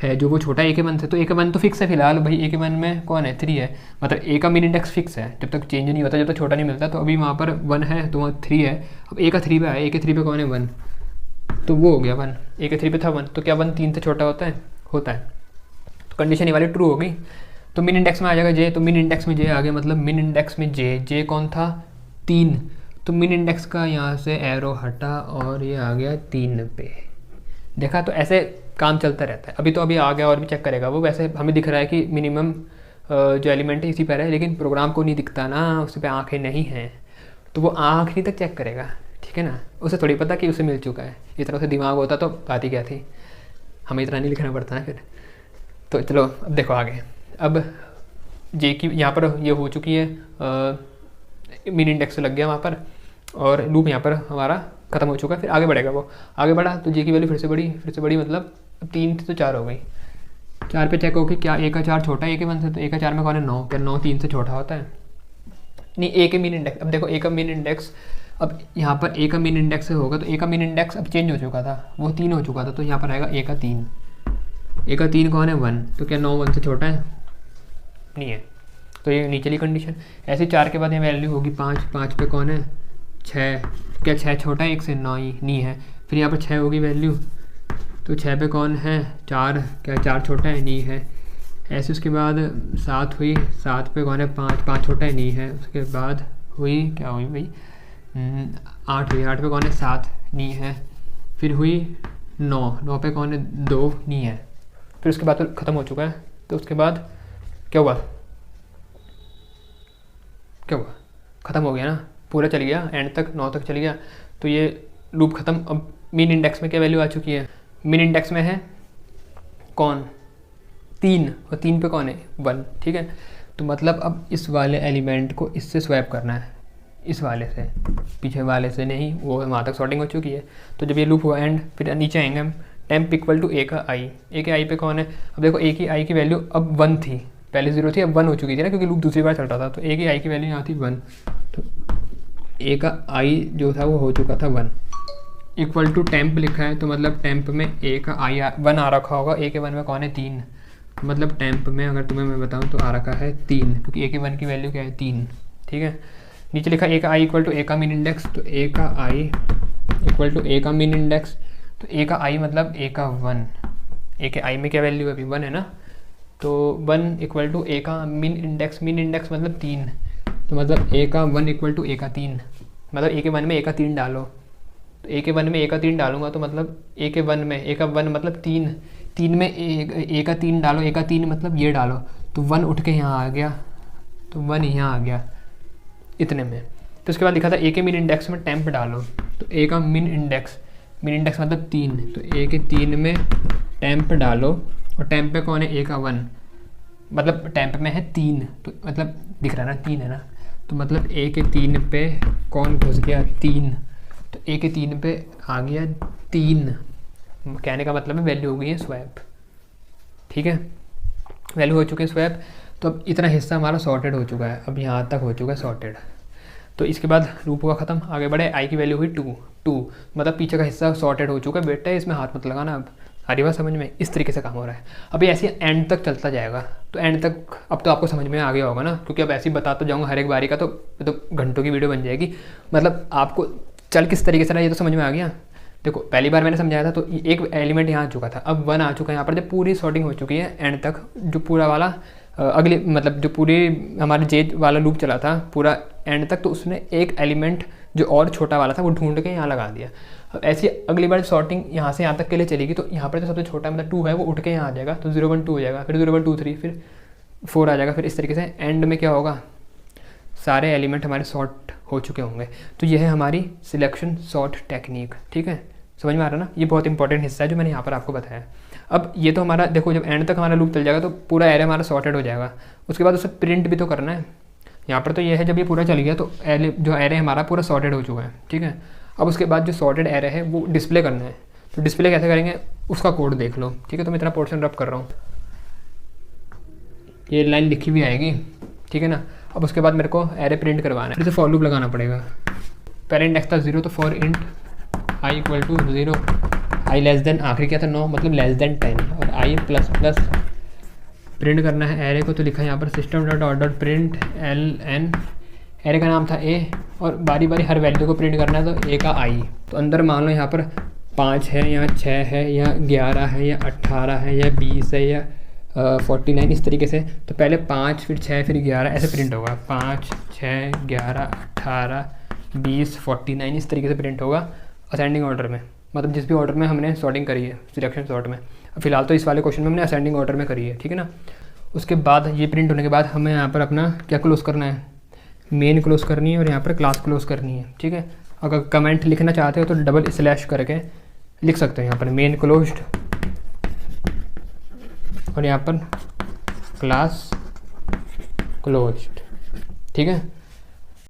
है जो वो छोटा ए के 1 से, तो ए के 1 तो फिक्स है फिलहाल भाई, ए के 1 में कौन है 3 है, मतलब ए का मिन इंडेक्स फिक्स है, जब तक चेंज नहीं होता, जब तक छोटा नहीं मिलता। तो अभी वहाँ पर 1 है तो वहाँ 3 है। अब ए का 3 पे आया, ए के 3 पे कौन है 1, तो वो हो गया 1, ए के 3 पे था 1, तो क्या 1 3 से छोटा होता है, तो कंडीशन ये वाली ट्रू हो गई। तो मिन इंडेक्स में आ जाएगा जे, तो मिन इंडेक्स में जे आ गया, मतलब मिन इंडेक्स में जे कौन था 3, तो मिन इंडेक्स का यहाँ से एरो हटा और ये आ गया 3 पे। देखा, तो ऐसे काम चलता रहता है। अभी आ गया और भी चेक करेगा वो, वैसे हमें दिख रहा है कि मिनिमम जो एलिमेंट है इसी पर है, लेकिन प्रोग्राम को नहीं दिखता ना, उस पर आँखें नहीं हैं, तो वो आखिरी तक चेक करेगा। ठीक है ना, उसे थोड़ी पता कि उसे मिल चुका है, इस तरह से दिमाग होता तो बात ही क्या थी, हमें इतना नहीं लिखना पड़ता है फिर। तो चलो अब देखो आगे, अब जे की यहाँ पर ये हो चुकी है, मिन इंडेक्स लग गया वहाँ पर, और लूप यहाँ पर हमारा खत्म हो चुका है। फिर आगे बढ़ेगा वो, आगे बढ़ा तो जे की वैल्यू फिर से बढ़ी मतलब अब 3 थी तो 4 हो गई, 4 पे चेक होगी क्या ए का 4 छोटा है ए के 1 से, तो ए का 4 में कौन है 9, क्या 9 3 से छोटा होता है नहीं। ए के मीन इंडेक्स, अब देखो ए का मीन इंडेक्स, अब यहाँ पर ए का मीन इंडेक्स से होगा तो ए का मीन इंडेक्स अब चेंज हो चुका था, वो 3 हो चुका था, तो यहाँ पर आएगा ए का 3, ए का 3 कौन है 1, तो क्या 9 1 से छोटा है नहीं है, तो ये नीचे वाली कंडीशन। ऐसे 4 के बाद ये वैल्यू होगी 5, 5 पे कौन है 6, क्या 6 छोटा है 1 से नहीं है, फिर यहाँ पर 6 होगी वैल्यू, तो 6 पे कौन है 4, क्या 4 छोटा है नहीं है। ऐसे उसके बाद 7 हुई, 7 पे कौन है 5, 5 छोटा है नहीं है। उसके बाद हुई क्या हुई भाई 8 हुई, 8 पे कौन है 7 नहीं है। फिर हुई 9, 9 पे कौन है 2 नहीं है। फिर उसके बाद तो ख़त्म हो चुका है, तो उसके बाद क्या हुआ, क्या हुआ, ख़त्म हो गया ना, पूरा चल गया एंड तक 9 तक चल गया, तो ये लूप ख़त्म। अब मीन इंडेक्स में क्या वैल्यू आ चुकी है, मीन इंडेक्स में है कौन 3, और 3 पे कौन है 1, ठीक है। तो मतलब अब इस वाले एलिमेंट को इससे स्वैप करना है, इस वाले से, पीछे वाले से नहीं, वो वहाँ तक सॉर्टिंग हो चुकी है। तो जब ये लूप हुआ एंड, फिर नीचे आएंगे हम, टेम्प इक्वल टू ए का आई, ए के आई पे कौन है, अब देखो ए की आई की वैल्यू अब 1 थी, पहले 0 थी अब 1 हो चुकी थी ना, क्योंकि लूप दूसरी बार चल रहा था, तो ए की आई की वैल्यू यहाँ थी 1, तो ए का आई जो था वो हो चुका था 1, इक्वल टू टेम्प लिखा है, तो मतलब टेम्प में ए का आई 1 आ रखा होगा, ए के 1 में कौन है 3, मतलब टेम्प में अगर तुम्हें मैं बताऊँ तो आ रखा है 3, क्योंकि ए के 1 की वैल्यू क्या है 3, ठीक है। नीचे लिखा ए का आई इक्वल टू ए का मीन इंडेक्स, तो ए का आई इक्वल टू ए का मीन इंडेक्स, तो ए का आई मतलब ए का 1, ए के आई में क्या वैल्यू है अभी 1 है ना, तो 1 इक्वल टू ए का मीन इंडेक्स, मीन इंडेक्स मतलब 3, तो मतलब ए का 1 इक्वल टू ए का 3, मतलब ए के 1 में ए का 3 डालो, तो ए के 1 में ए का 3 डालूंगा, तो मतलब ए के 1 में ए का 1 मतलब 3, 3 में ए का 3 डालो, ए का 3 मतलब ये डालो, तो 1 उठ के यहाँ आ गया, तो 1 यहाँ आ गया इतने में। तो उसके बाद लिखा था ए के मीन इंडेक्स में टेम्प डालो, तो ए का मीन इंडेक्स मतलब 3, तो ए के 3 में टेम्प डालो, और टेम्प पे कौन है ए का 1, मतलब टेम्प में है 3, तो मतलब दिख रहा है ना 3 है ना, तो मतलब ए के 3 पे कौन घुस गया 3, तो ए के 3 पे आ गया 3, कहने का मतलब है वैल्यू हो गई है स्वैप, ठीक है, वैल्यू हो चुकी है स्वैप। तो अब इतना हिस्सा हमारा सॉर्टेड हो चुका है, अब यहाँ तक हो चुका है सॉर्टेड, तो इसके बाद लूप हुआ ख़त्म, आगे बढ़े, आई की वैल्यू हुई 2, मतलब पीछे का हिस्सा सॉर्टेड हो चुका है, बेटा इसमें हाथ मत लगाना। अब आ रही बात समझ में, इस तरीके से काम हो रहा है। अभी ऐसे एंड तक चलता जाएगा, तो एंड तक अब तो आपको समझ में आ गया होगा ना, क्योंकि अब ऐसे ही बताता जाऊँगा हर एक बारी का, तो घंटों की वीडियो बन जाएगी। मतलब आपको चल किस तरीके से रहा ये तो समझ में आ गया। देखो पहली बार मैंने समझाया था तो एक एलिमेंट यहाँ आ चुका था, अब 1 आ चुका है यहाँ पर, जब पूरी सॉर्टिंग हो चुकी है एंड तक, जो पूरा वाला अगले मतलब जो पूरी हमारे जेज वाला लूप चला था पूरा एंड तक, तो उसने एक एलिमेंट जो और छोटा वाला था वो ढूंढ के यहाँ लगा दिया। अब ऐसी अगली बार सॉर्टिंग यहाँ से यहाँ तक के लिए चलेगी, तो यहाँ पर जो सबसे छोटा मतलब 2 है वो उठ के यहाँ आ जाएगा, तो 0 1 2 हो जाएगा, फिर 0 1 2 3, फिर 4 आ जाएगा, फिर इस तरीके से एंड में क्या होगा, सारे एलिमेंट हमारे सॉर्ट हो चुके होंगे। तो यह है हमारी सिलेक्शन सॉर्ट टेक्निक, ठीक है, समझ में आ रहा ना। ये बहुत इंपॉर्टेंट हिस्सा है जो मैंने यहाँ पर आपको बताया। अब ये तो हमारा देखो जब एंड तक हमारा लूप चल जाएगा तो पूरा एरे हमारा सॉर्टेड हो जाएगा, उसके बाद उसे प्रिंट भी तो करना है। यहाँ पर तो ये है जब ये पूरा चल गया तो जो एरे हमारा पूरा सॉर्टेड हो चुका है, ठीक है। अब उसके बाद जो सॉर्टेड एरे है वो डिस्प्ले करना है, तो डिस्प्ले कैसे करेंगे उसका कोड देख लो, ठीक है। तो मैं इतना पोर्शन रब कर रहा हूँ, ये लाइन लिखी हुई आएगी, ठीक है ना। अब उसके बाद मेरे को एरे प्रिंट करवाना है, जैसे फॉर लूप लगाना पड़ेगा। पहले इंडेक्स था 0, तो for int i equal to 0, i less than आखिरी क्या था 9, मतलब लेस देन 10, और आई प्लस प्लस प्रिंट करना है एरे को, तो लिखा है यहाँ पर system dot out dot print LN, array का नाम था ए, और बारी बारी हर वैल्यू को प्रिंट करना है, तो ए का आई। तो अंदर मान लो यहाँ पर 5 है या 6 है या 11 है या 18 है या 20 है या 49, इस तरीके से। तो पहले 5 फिर 6 फिर 11 ऐसे प्रिंट होगा, 5 6 11 18 20 49 इस तरीके से प्रिंट होगा असेंडिंग ऑर्डर में, मतलब जिस भी ऑर्डर में हमने सॉर्टिंग करी है सिलेक्शन सॉर्ट में। फिलहाल तो इस वाले क्वेश्चन में हमने असेंडिंग ऑर्डर में करी है, ठीक है ना। उसके बाद ये प्रिंट होने के बाद हमें यहाँ पर अपना क्या क्लोज करना है, मेन क्लोज करनी है, और यहाँ पर क्लास क्लोज करनी है, ठीक है। अगर कमेंट लिखना चाहते हो तो डबल स्लैश करके लिख सकते हो, यहाँ पर मेन क्लोज्ड और यहाँ पर क्लास क्लोज्ड, ठीक है।